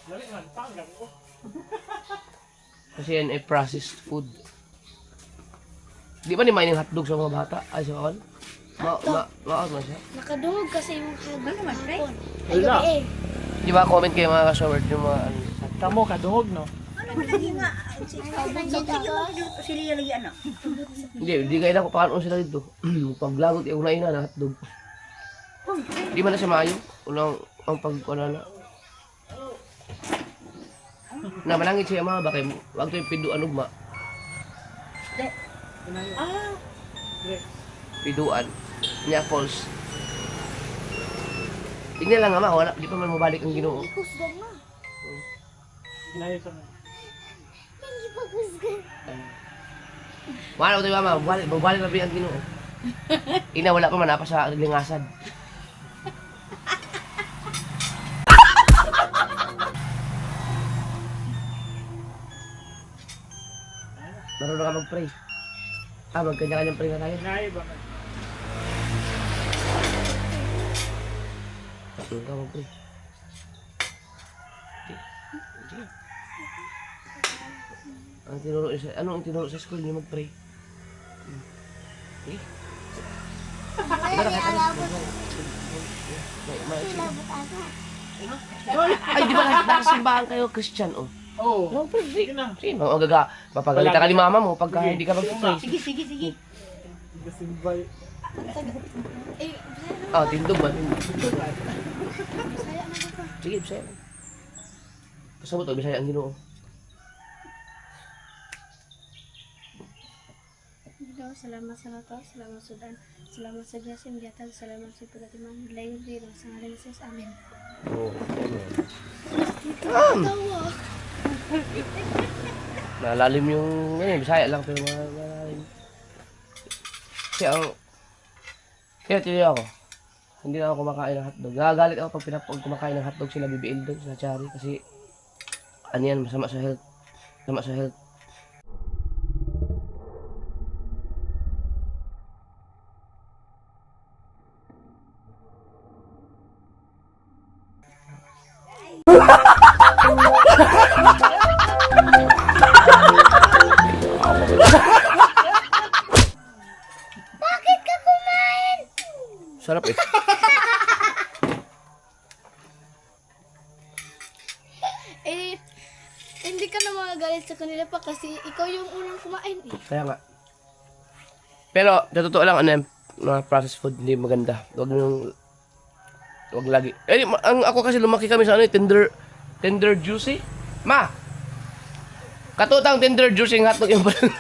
Speaker 6: Dali man, panggang ko.
Speaker 1: Kasi yan ay processed food. Di ba ni main yung hotdog sa mga bata? Ay, sa kawan? Maot man siya.
Speaker 3: Nakaduhog kasi yung hagod.
Speaker 5: Ano naman, Ray?
Speaker 3: Ay,
Speaker 6: Wala.
Speaker 3: gabi eh.
Speaker 1: Di ba comment kayo mga kasaward yung mga ano?
Speaker 6: Tamo ka, dungog no?
Speaker 5: Ano man lagi nga? Sila lagi anak.
Speaker 1: Hindi kayo na kupakaan sila dito. Paglagot yung naina na hotdog. Di ba na siya maayo? Unang ang pag-ano na. Na manangit siya mga bakay. Wag to yung piduan ugma. Piduan. Niya falls. Tingnan lang nga ma, wala. Di pa man mabalik ang Ginoo.
Speaker 4: Kusgan na.
Speaker 6: Inayo sa mga.
Speaker 4: Hindi pa kusgan.
Speaker 1: Wala ko tayo mama, babalik na ang Ginoo. Ina, wala pa man, napa sa lingasad. Marunong ka mag-pray. Magkanya-kanyang pray na tayo.
Speaker 6: Inayo ba man?
Speaker 1: Marunong ka mag-pray. Sige. Anong tinuro sa school niyo mag-pray? Sige.
Speaker 4: Wala niya alabot.
Speaker 1: May-
Speaker 4: Alabot ata.
Speaker 1: Ay, di ba nakasimbahan kayo, Christian? Oh.
Speaker 6: Oo.
Speaker 1: No, pray.
Speaker 6: Sige na.
Speaker 1: Sige, mapagalitan ka ni mama mo pagka
Speaker 6: Sige.
Speaker 1: hindi ka mag-pray.
Speaker 5: Sige.
Speaker 6: Gasimbay.
Speaker 3: Eh,
Speaker 1: Tindog ba?
Speaker 3: Bisaya na ko.
Speaker 1: Sige, Bisaya. Kasabot o, Bisaya ang Ginoo.
Speaker 3: Salamat sa nato, salamat sa dan, salamat sa Diyos, imbiatag, salamat sa pagkatiman, layo dito, sa ngalan ni Jesus, Amen.
Speaker 1: Oo.
Speaker 3: Tawa.
Speaker 1: Nalalim yung, Bisaya lang, pero malalim. Kasi kaya tuloy ako. Hindi na ako kumakain ng hotdog. Nagagalit ako pag kumakain ng hotdog sila BBL doon sa Chari. Kasi, ano yan, masama sa health. Masama sa health.
Speaker 4: Bakit ka kumain?
Speaker 1: Sarap eh.
Speaker 3: Eh, Hindi ka na magagalit sa kanila pa kasi ikaw yung unang kumain eh.
Speaker 1: Kaya nga. Pero, sa totoo lang, ano yan, mga processed food, hindi maganda. Huwag lagi. Eh, ako kasi lumaki kami sa ano, tender juicy. Ma! Katutang tender juicy yung hotdog yung parang.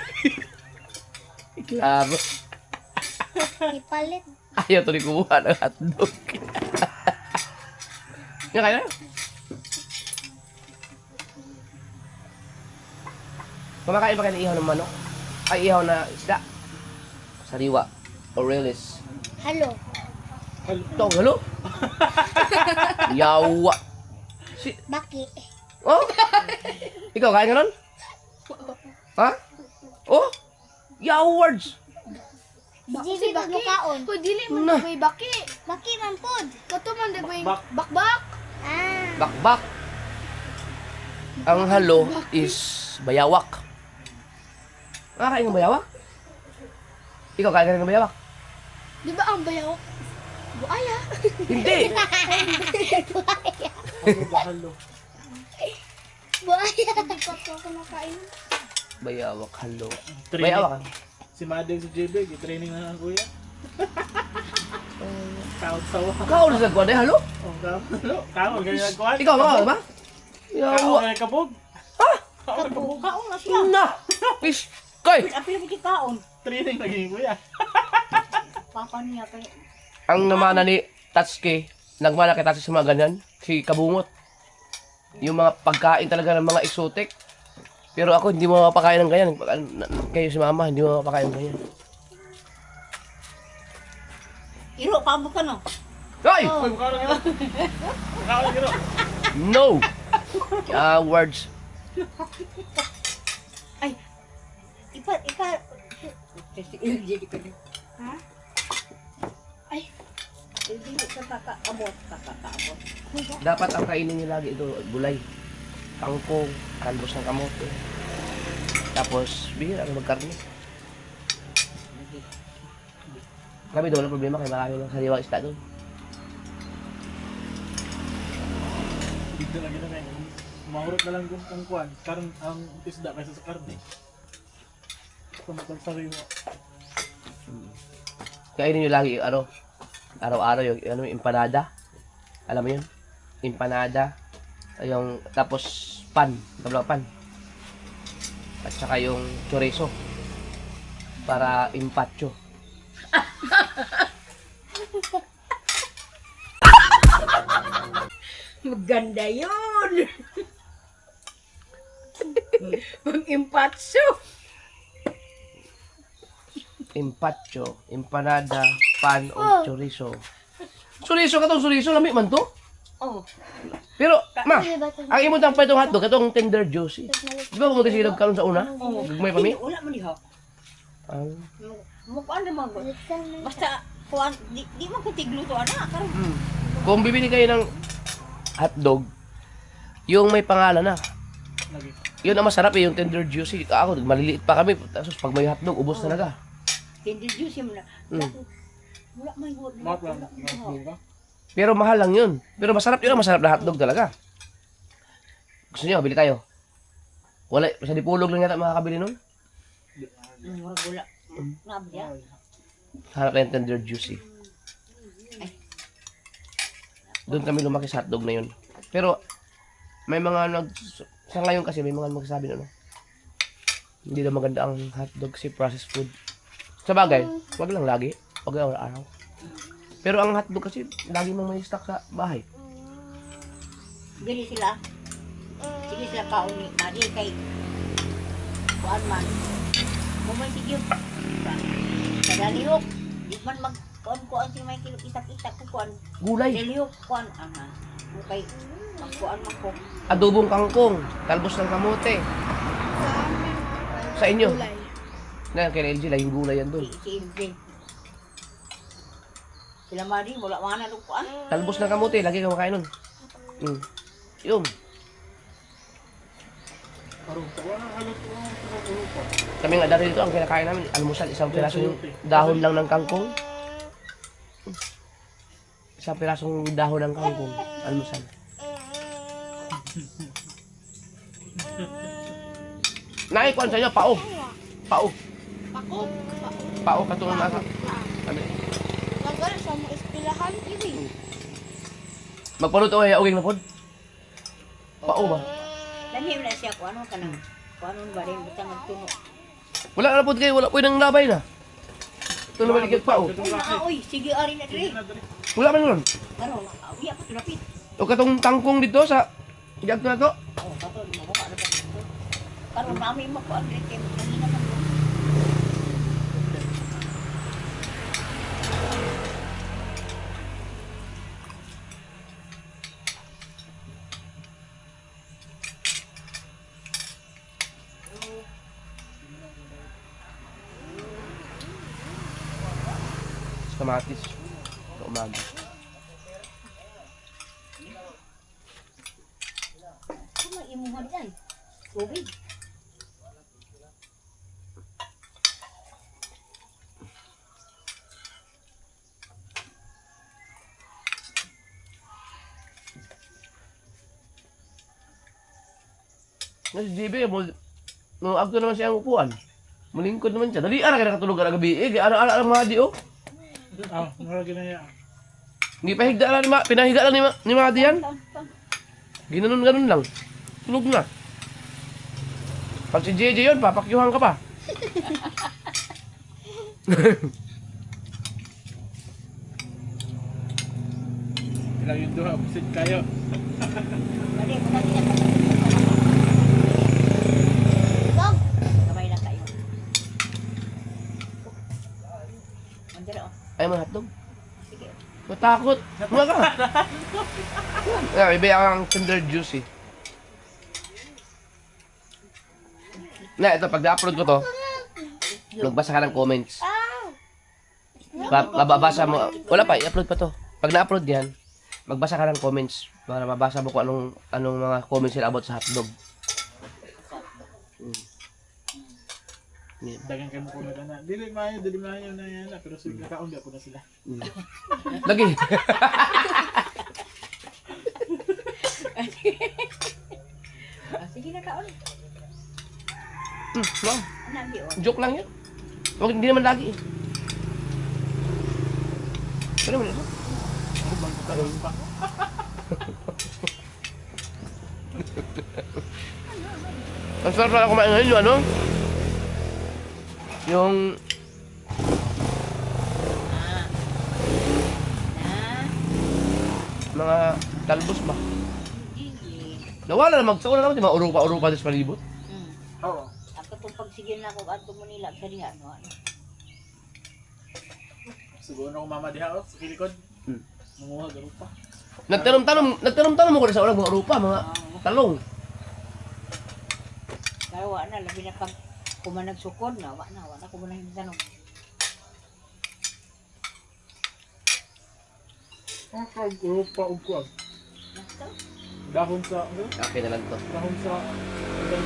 Speaker 1: Klaro.
Speaker 4: Ipalit.
Speaker 1: Ayaw tuloy kumuha ng hotdog. Yan kaya na. Kumakain ba kayo ng ihaw ng manok? Ay, ihaw na isda. Sariwa. Aurelis.
Speaker 4: Halo.
Speaker 1: Ito, halo? Yawa.
Speaker 4: Baki.
Speaker 1: Oh? Ikaw, kain ka nun? Ha? Oh? Yawards.
Speaker 4: Hindi ba mukaon?
Speaker 3: Kung dili mo
Speaker 1: Na.
Speaker 3: nagway baki.
Speaker 4: Baki man pod.
Speaker 3: Kato man nagway
Speaker 6: Bakbak.
Speaker 3: bakbak.
Speaker 4: Ah.
Speaker 1: Bakbak. Ang halo is bayawak. Nakakain ng bayawak? Ikaw, kain ka rin ng bayawak?
Speaker 3: Di ba ang bayaw? Buaya.
Speaker 1: Hindi!
Speaker 6: Ano ba halo?
Speaker 4: Buaya.
Speaker 3: Hindi pa ako nakain.
Speaker 1: Bayawak, halo.
Speaker 6: Training.
Speaker 1: Bayawak.
Speaker 6: Si Madeng si JB, i-training na ng kuya. Kaon sawa.
Speaker 1: Ikaw na sa kuwan eh, halo?
Speaker 6: Oh, halo. Kaon, ganyan ang kuwan.
Speaker 1: Ikaw, mga ba?
Speaker 6: Kaon,
Speaker 1: Yawa.
Speaker 6: ganyan kabog.
Speaker 1: Ha?
Speaker 6: Kaon, kabog.
Speaker 5: Kaon na siya.
Speaker 1: Na! Fish! Koy!
Speaker 5: Apil mo kaon.
Speaker 6: Training lagi ni kuya.
Speaker 5: Papa niya kay
Speaker 1: Ang namana ni Tatsuki, nagmana kay Tatsuki sa mga ganyan, si Kabungot. Yung mga pagkain talaga ng mga exotic. Pero ako, hindi mo mapakain ng ganyan. Kayo si mama, hindi mo mapakain ng ganyan.
Speaker 5: Iro pabo ka no.
Speaker 1: Hoy!
Speaker 6: Uy, mukha na gino. Mukha na gino.
Speaker 1: No! Words.
Speaker 5: Ay. Ipa si LJ di ka.
Speaker 3: Ha? Ay,
Speaker 5: LJ ka kakaabot.
Speaker 1: Dapat ang kainin niyo lagi ito, gulay. Kangkong, kalbos ng kamote. Tapos, bihira ang magkarne. Kami doon, walang problema kaya marami ng sariwang isda doon.
Speaker 6: Dito lagi na kayo. Mahurot na lang ang kuwan. Karon ang isda kaysa sa karne. Tumatang sariwa.
Speaker 1: Kainin niyo lagi, araw-araw yung, empanada. Alam mo yun? Empanada. Yung, tapos, tablang pan. At saka yung chorizo. Para impacho.
Speaker 5: Maganda yun. Mag-impatso.
Speaker 1: Impacho, empanada, pan, o chorizo. Chorizo ka tong chorizo, lami man to.
Speaker 5: Oh.
Speaker 1: Pero, ma, ang imo tang pa itong hotdog, itong tender juicy. Di ba pumunta silog karon sa una? Gagmay pa mi?
Speaker 5: Wala man diha.
Speaker 1: Ah.
Speaker 5: Mukhaan naman ko. Basta kuan di man ko tigluto ana karon.
Speaker 1: Kung bibili kayo ng hotdog, yung may pangalan na.
Speaker 6: Lagi.
Speaker 1: Yun ang masarap eh, yung tender juicy. Ako, maliliit pa kami. Tapos pag may hotdog, ubos talaga.
Speaker 5: Tender juice mo na. Wala man yun.
Speaker 6: Mat lang. Diba?
Speaker 1: Pero mahal lang yun. Pero masarap yun, ang masarap na hotdog talaga. Gusto niyo, bili tayo. Wala, sa Dipulog lang yata makakabili nun.
Speaker 5: Wala. Nabya.
Speaker 1: Hanap na yung tender juicy. Doon kami lumaki sa hotdog na yun. Pero, may mga sa ngayon kasi may mga magsasabi na, hindi na maganda ang hotdog kasi processed food. Sa bagay, wag lang lagi. Wag lang araw. Pero ang hotdog kasi, lagi mong may stock sa bahay.
Speaker 5: Dili sila. Sige sila kaon ni Mari kay kuan man. Mumay sige. Kada lihok. Di man mag kuan sila may kilo isak-isak ko kuan.
Speaker 1: Gulay,
Speaker 5: Lihok kuan aha. Kay kuan man ko.
Speaker 1: adobong kangkong, talbos ng kamote. Sa inyo?
Speaker 3: Gulay.
Speaker 1: Na, kay LG, laging gulay yan doon.
Speaker 5: Si Ilvin. Sila Mari wala man na kuan.
Speaker 1: Talbos ng kamote, lagi kang makain nun. Yun.
Speaker 6: Parang wala halos pa.
Speaker 1: Kami nga dati dito, ang kinakain namin, almusal, isang piraso yung dahon lang ng kangkong. Isang pirasong dahon ng kangkong, almusal. Naikuan sa inyo, pao. Pao.
Speaker 3: Pako.
Speaker 1: Pao, katulong nasa. Ano?
Speaker 3: Lagal sa mga istilahan, iwi.
Speaker 1: Magpaluto kayo, uging na pod. Pao ba?
Speaker 5: Dami na siya kung ano ka nang, kung ano ba rin, basta magtuno.
Speaker 1: Wala na pod kayo, wala po yung labay na. Ito na maligid pao.
Speaker 5: Uy, sige, ari na diri.
Speaker 1: Wala man nun.
Speaker 5: Karon, awi ako tulapit.
Speaker 1: O katong tangkong dito sa... Iyag na to.
Speaker 5: Oh, kato, makuha na ba ito? Karon, mami mo ko, Andre, kayo, kanina man ko.
Speaker 1: Kamatis. Sa umaga.
Speaker 5: Ano imuhan yan? Tubig.
Speaker 1: Mas JB, no agto naman siya ang upuan. Mulingkod naman siya. Dali ara kay nakatulog ara gabi. Ara ang mga di oh.
Speaker 6: Ah, marami na yan.
Speaker 1: Hindi pa higda lang pinahiga lang ni Madi yan. Ginanon lang. Tulog na. Pag si JJ yun, papakyuhan ka pa.
Speaker 6: Ilang yung duha, busit kayo.
Speaker 5: Dali, muna din yan.
Speaker 4: Dog.
Speaker 5: Kamay lang kayo. Mandira, oh.
Speaker 1: Ay, mga hotdog.
Speaker 5: Sige.
Speaker 1: Matakot. Mga ka. Iba ang Kinder Juicy. Na, ito, pag na-upload ko to, magbasa ka ng comments. Mababasa mo. Wala pa, i-upload pa to. Pag na-upload yan, magbasa ka ng comments para mabasa mo kung anong mga comments sila about sa hotdog.
Speaker 6: Dagang kayo mo kumita na. Dili mayo na yan. Pero sige, kakaon ako na sila.
Speaker 1: Lagi.
Speaker 5: Ah, sige na kaon.
Speaker 1: Wow.
Speaker 5: Nabi, oh.
Speaker 1: Joke lang yan. Huwag, hindi naman lagi. Ano naman ito?
Speaker 6: Karon pa.
Speaker 1: Ang sarap lang kumain ngayon yung ano? Yung mga talbos ba? Nawala na magsaon na naman, di mga urupa-urupa sa palibot.
Speaker 6: Oo.
Speaker 5: Ang katong pagsigil na ako ato mo nila sa diha, no?
Speaker 6: Siguro na kung mama diha, oh, sa kilikod. Manguha, garo pa.
Speaker 1: Nagtanong-tanong mo ko sa ulang mga urupa, mga talong.
Speaker 5: Kaya wala na, labi na pag kumanagsukod na, wala na kumanang yung tanong.
Speaker 6: Ang kaguro pa og kuwag.
Speaker 5: Basta,
Speaker 6: Dahon sa, ano?
Speaker 1: Okay na lang to.
Speaker 6: Dahon sa, ang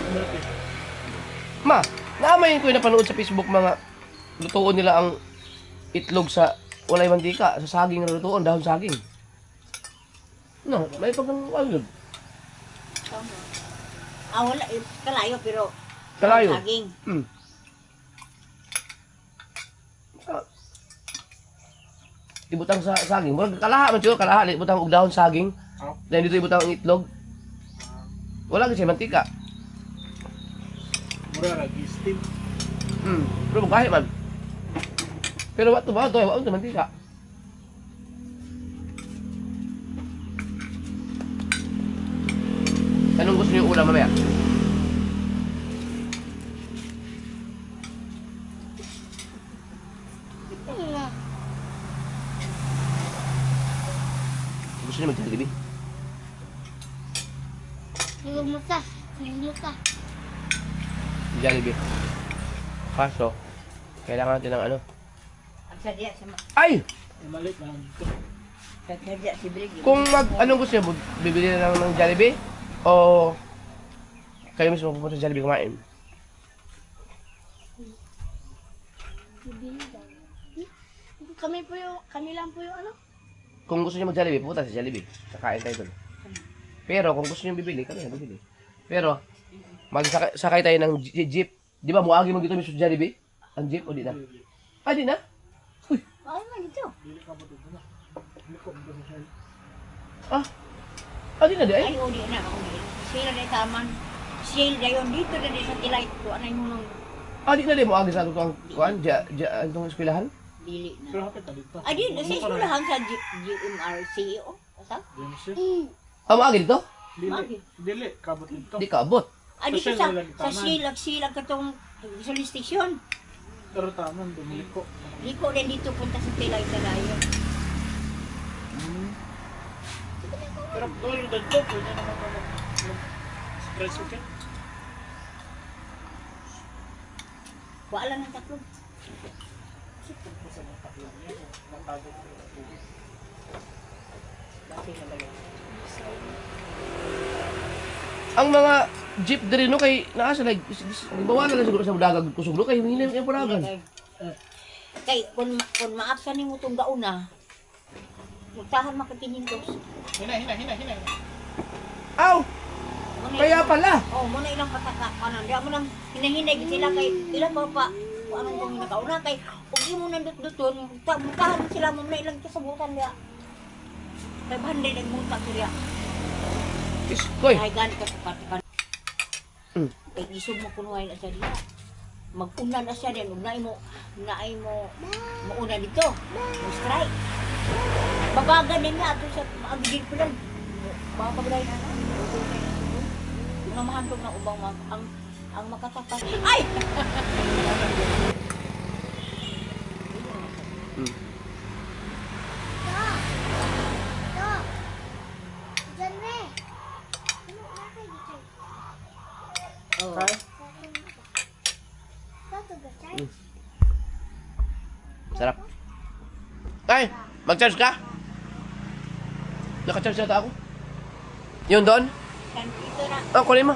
Speaker 1: Ma, naamayin ko yung napanood sa Facebook mga lutuon nila ang itlog sa walay mantika, sa saging na lutuon, dahon saging. No, may pagkakawag.
Speaker 5: wala, kalayo pero
Speaker 1: Kalayo.
Speaker 5: saging.
Speaker 1: Ibutang sa saging. Murag kalaha man siguro, kalaha. Ibutang og dahon saging. Then dito ibutang ang itlog. Wala kasi mantika.
Speaker 6: mura lagi steam.
Speaker 1: Pero kahit man. Pero wato ba ito? Wato mantika. Anong gusto niyo ulam mamaya? Gusto niyo mag-Jollibee?
Speaker 4: Lumutas.
Speaker 1: Jollibee. Kaso, kailangan natin ng ano?
Speaker 5: Ang sadya sa
Speaker 1: Ay!
Speaker 6: Malik na lang dito.
Speaker 5: sadya si Brig.
Speaker 1: Kung anong gusto niyo, bibili na lang ng Jollibee? O kayo mismo pupunta sa Jollibee kumain?
Speaker 3: Kami lang po yung ano?
Speaker 1: Kung gusto niyo mag-Jollibee, pupunta sa Jollibee. Kakain tayo doon. Pero kung gusto niyo bibili, kami na bibili. Pero, Magsakay tayo ng jeep. Di ba, muagi mo dito mismo sa Jollibee? Ang jeep o di na? Ah, di na? Uy,
Speaker 5: Ano man ito?
Speaker 6: Dili ka mo dito na. Liko mo sa shell.
Speaker 1: di na di ay?
Speaker 5: Ay, uli na ako dito. Sila na taman. Sila yun dito na di sa tilay. Ito, ano yung nung
Speaker 1: Di na di muagi sa itong kuan, itong eskwelahan?
Speaker 5: dili na.
Speaker 6: Pero hapit na dito.
Speaker 5: Ay, di, sa eskwelahan sa GMRC, o. Asa?
Speaker 6: Dempsey.
Speaker 1: Muagi dito?
Speaker 6: Dili kabot dito.
Speaker 1: Di ka abot.
Speaker 5: Ay, dito
Speaker 6: Sa
Speaker 5: sa,
Speaker 6: Shell,
Speaker 5: sa silag katong police station.
Speaker 6: Pero taman dumiliko.
Speaker 5: Liko din dito punta sa tilay sa layon.
Speaker 6: Pero doon dito pwede naman ka mag-stress okay.
Speaker 5: Wala ng tatlo. Basi na ba yan?
Speaker 1: Ang mga jeep diri no kay naa sa like bawala na siguro sa dagag kusog no kay hinay yung paragan.
Speaker 5: Kay kung maapsa nimo tong gauna, mutahan makakinindos.
Speaker 6: Hina.
Speaker 1: Aw, kaya pala.
Speaker 5: Oh, mo na ilang patakanan. Di mo nang hinahinay sila kay ilang pa anong kung nakauna kay ug imo nang duton, mutahan sila mo na ilang kasabutan dia. Kay bande nagmunta ko dia.
Speaker 1: Iskoy.
Speaker 5: Ay gani ka sa patikan. Kay isog mo kuno ay sa dia. Mag-una na siya din, naay mo mauna dito. Mo strike. Babagan din niya ato sa agigil ko lang. Mga kabalay na na. Mga mahantog na ubang ang makatapat. Ay!
Speaker 4: Diyan na eh. Ano na kayo dito?
Speaker 5: Oh.
Speaker 4: Tato ba tayo?
Speaker 1: Sarap. Ay, mag-charge ka? Naka-charge yata ako. Yun doon?
Speaker 5: Dito na.
Speaker 1: Kunin mo.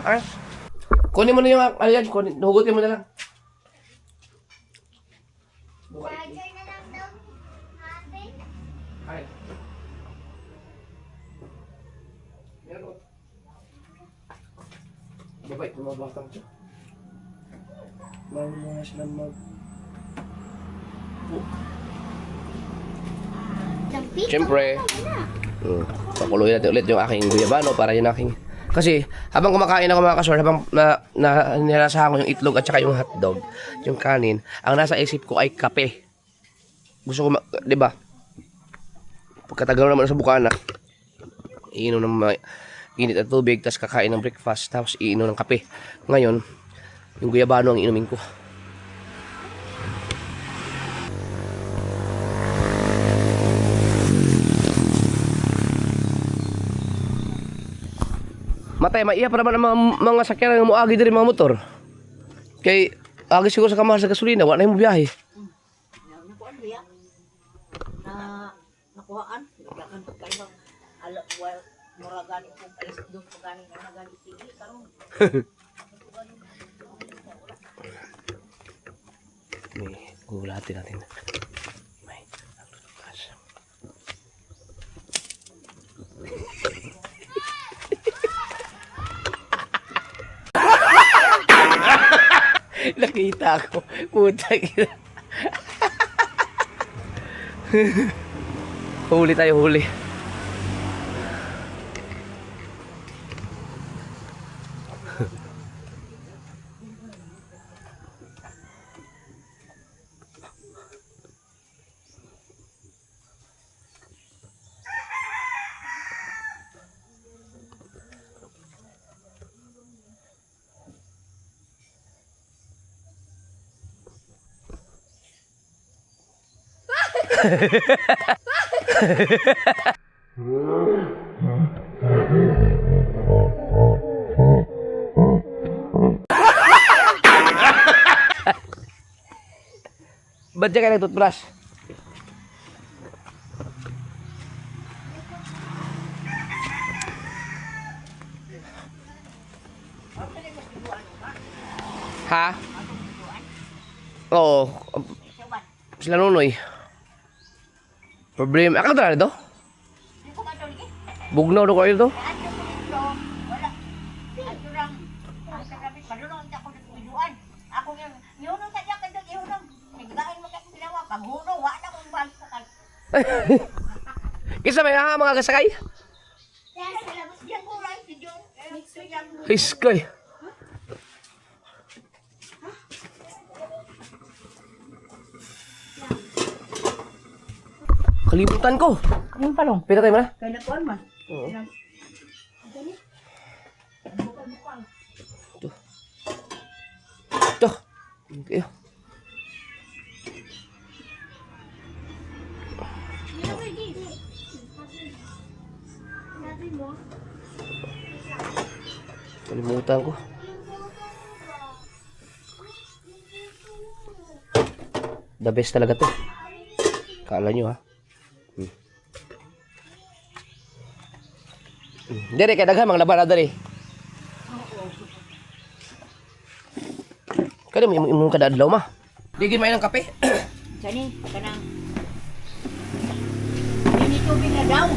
Speaker 1: Kunin mo na yung yan. Hugutin mo na lang.
Speaker 4: Charger na lang daw. Ate.
Speaker 1: Ay. Meron. Babay, mga batang siya. Lalo na sila
Speaker 4: Lampik.
Speaker 1: Siyempre, pakuluin natin ulit yung aking guyabano para yung aking... Kasi habang kumakain ako mga kasor, habang nilasahan ko yung itlog at saka yung hotdog, yung kanin, ang nasa isip ko ay kape. Gusto ko, di ba? Pagkatagal naman sa bukana, iinom ng mga init at tubig, tapos kakain ng breakfast, tapos iinom ng kape. Ngayon, yung guyabano ang inumin ko. Matay, maiya pa naman ang mga sakyan ng muagi din mga motor. Kay, agi siguro sa kamahal sa gasolina, wala na yung biyahe.
Speaker 5: Nakuhaan biya. Nakuhaan. Dakan kaibang muragani po alas dos pagani na nagani sige karon.
Speaker 1: May gugulatin natin. May naglutukas. Nakita ako. Puta kita. Huli tayo, huli. Ba't dyan ka nag-toothbrush? Ha? Oo. Sila nunoy. Problema. Akang tala nito? Bugnaw na ko ito. Kisa may mga kasakay? Iskoy. Kalimutan ko.
Speaker 5: Yung palong.
Speaker 1: Pira tayo mo na?
Speaker 5: Kaya nakuan man.
Speaker 1: Oo. Ito. Okay. Kalimutan ko. The best talaga to. Kala nyo ha. Dere, kaya daghan, mga laban na dere. Kaya mo imong kadadlaw ma. Digin may ng kape.
Speaker 5: Sani, kanang. Hindi tubig na daw.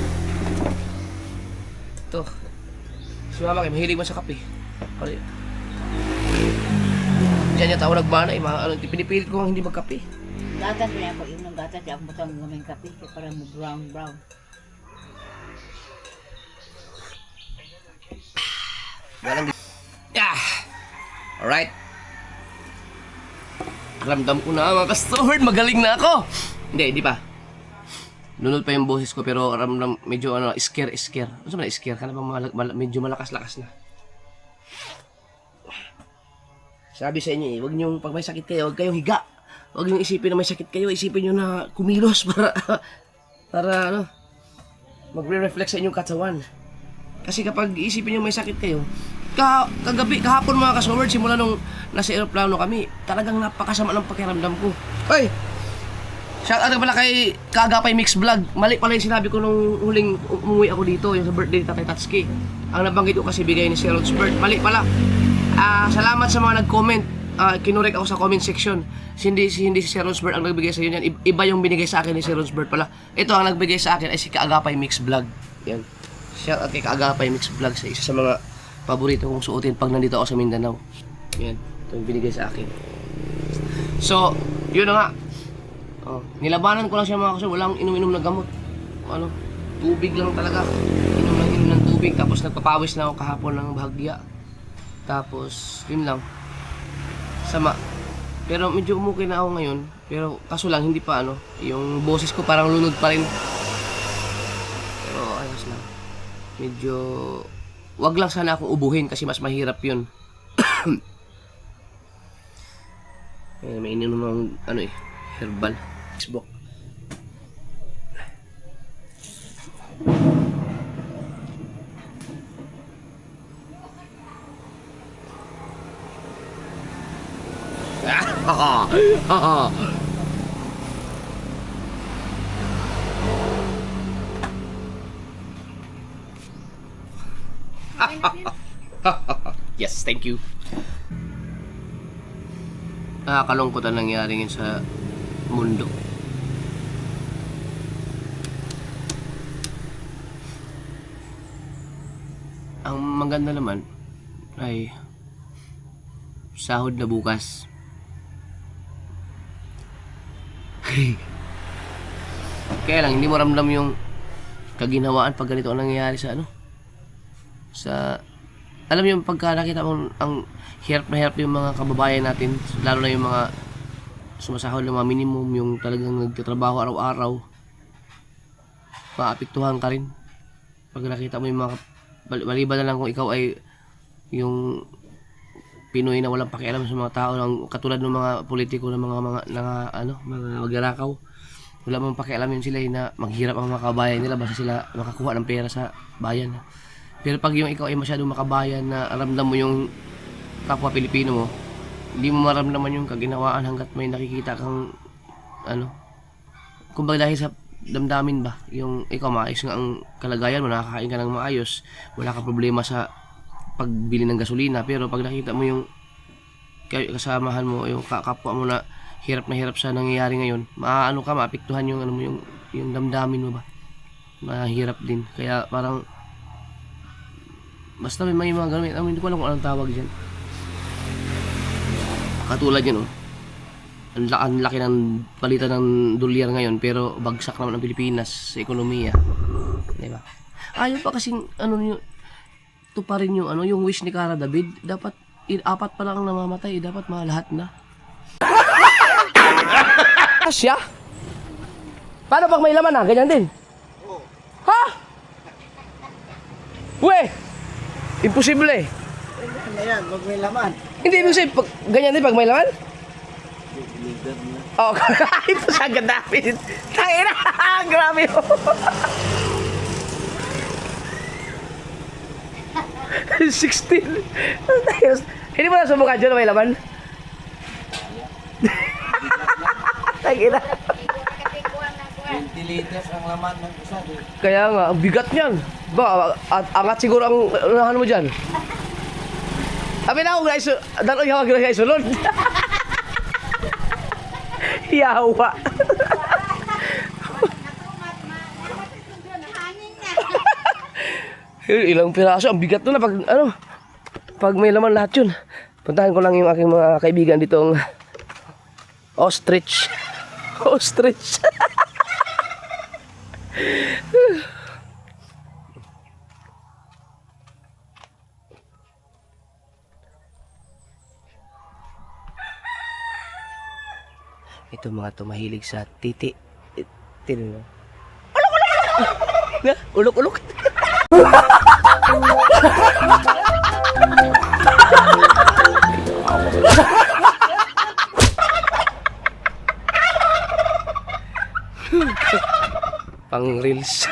Speaker 1: Ito. Si mama kayo, mahilig man sa kape. Kali. Diyan niya tao nagbanay, pinipilit ko ang hindi magkape.
Speaker 5: Gatas na ako, yung ng gatas, di ako butang ng kape, kaya para mo brown.
Speaker 1: Walang yeah. Alright. Ramdam ko na mga ka-sword, magaling na ako. Hindi pa. Lunod pa yung boses ko pero ramdam medyo scare. Ano sa scare? Kana bang medyo malakas-lakas na. Sabi sa inyo wag niyo pag may sakit kayo, wag kayong higa. Wag niyo isipin na may sakit kayo, isipin niyo na kumilos para magre-reflect sa inyong katawan. Kasi kapag isipin niyo may sakit kayo, kahapon mga ka-sword, simula nung nasa aeroplano kami, talagang napakasama ng pakiramdam ko. Hoy! Shout out pala kay Kaagapay Mix Vlog. Mali pala yung sinabi ko nung huling umuwi ako dito, yung sa birthday ni Tatay Tatsuki. Ang nabanggit ko kasi bigay ni Sir Rodsbert. Mali pala. Salamat sa mga nag-comment. Kinurek ako sa comment section. Hindi si Sir Rodsbert ang nagbigay sa inyo yan. Iba yung binigay sa akin ni Sir Rodsbert pala. Ito ang nagbigay sa akin ay si Kaagapay Mix Vlog. Yan. Shout out kay Kaagapay Mix Vlog sa isa sa mga paborito kong suotin pag nandito ako sa Mindanao. Yan. Ito yung binigay sa akin. So, yun na nga. Nilabanan ko lang siya mga kasi walang inom-inom na gamot. Tubig lang talaga. Inom ng tubig. Tapos nagpapawis na ako kahapon ng bahagya. Tapos, yun lang. Sama. Pero medyo umukay na ako ngayon. Pero kaso lang, hindi pa yung boses ko parang lunod pa rin. Pero ayos lang. Medyo wag lang sana akong ubuhin kasi mas mahirap yun. May ininom ng herbal. Facebook. Yes, thank you. Nakakalungkot ang nangyari ngayon sa mundo. Ang maganda naman ay sahod na bukas. Kaya lang hindi mo ramdam yung kaginhawaan pag ganito ang nangyayari sa alam mo yung pagka nakita mo ang hirap na hirap yung mga kababayan natin, lalo na yung mga sumasahod ng mga minimum, yung talagang nagtatrabaho araw-araw, maapektuhan ka rin pag nakita mo yung mga maliban na lang kung ikaw ay yung Pinoy na walang pakialam sa mga tao, katulad ng mga politiko ng mga magnanakaw. Wala mang pakialam yun sila na maghirap ang mga kabayan nila basta sila makakuha ng pera sa bayan. Pero pag yung ikaw ay masyadong makabayan na ramdam mo yung kapwa Pilipino mo, hindi mo maramdaman yung kaginawaan hanggat may nakikita kang kumbaga dahil sa damdamin ba, yung ikaw maayos nga ang kalagayan mo, nakakain ka ng maayos, wala ka problema sa pagbili ng gasolina, pero pag nakita mo yung kasamahan mo, yung kapwa mo na hirap sa nangyayari ngayon, maapektuhan yung yung damdamin mo ba, mahirap din. Kaya parang basta may mga ganun, hindi ko alam kung anong tawag dyan. Katulad yan ang laki ng palitan ng dolyar ngayon, pero bagsak naman ang Pilipinas sa ekonomiya. Di ba? Ayaw pa kasing, ito pa rin yung, yung wish ni Cara David. Dapat, 4 pa lang ang namamatay, dapat lahat na. Asya? Paano pag may laman na? Ganyan din? Ha? We! Imposible eh.
Speaker 7: Ano yan? Huwag may laman.
Speaker 1: Hindi ibig sabihin, ganyan din pag may laman? Oh, ito sa David. Tangina, grabe oh. 16. Hindi mo na sumuka dyan na may laman? Tangina.
Speaker 7: 20 liters ang laman ng isa.
Speaker 1: Kaya nga, ang bigat niyan. Ba, at angat siguro ang unahan mo dyan. Sabi na ako, guys, daloy hawag na guys, sulod. Yawa. Ilang piraso, ang bigat nun na pag may laman lahat yun. Puntahan ko lang yung aking mga kaibigan ditong ostrich. Ostrich. Ito mga to mahilig sa titi. Tino. Ulok-ulok. Pang reels.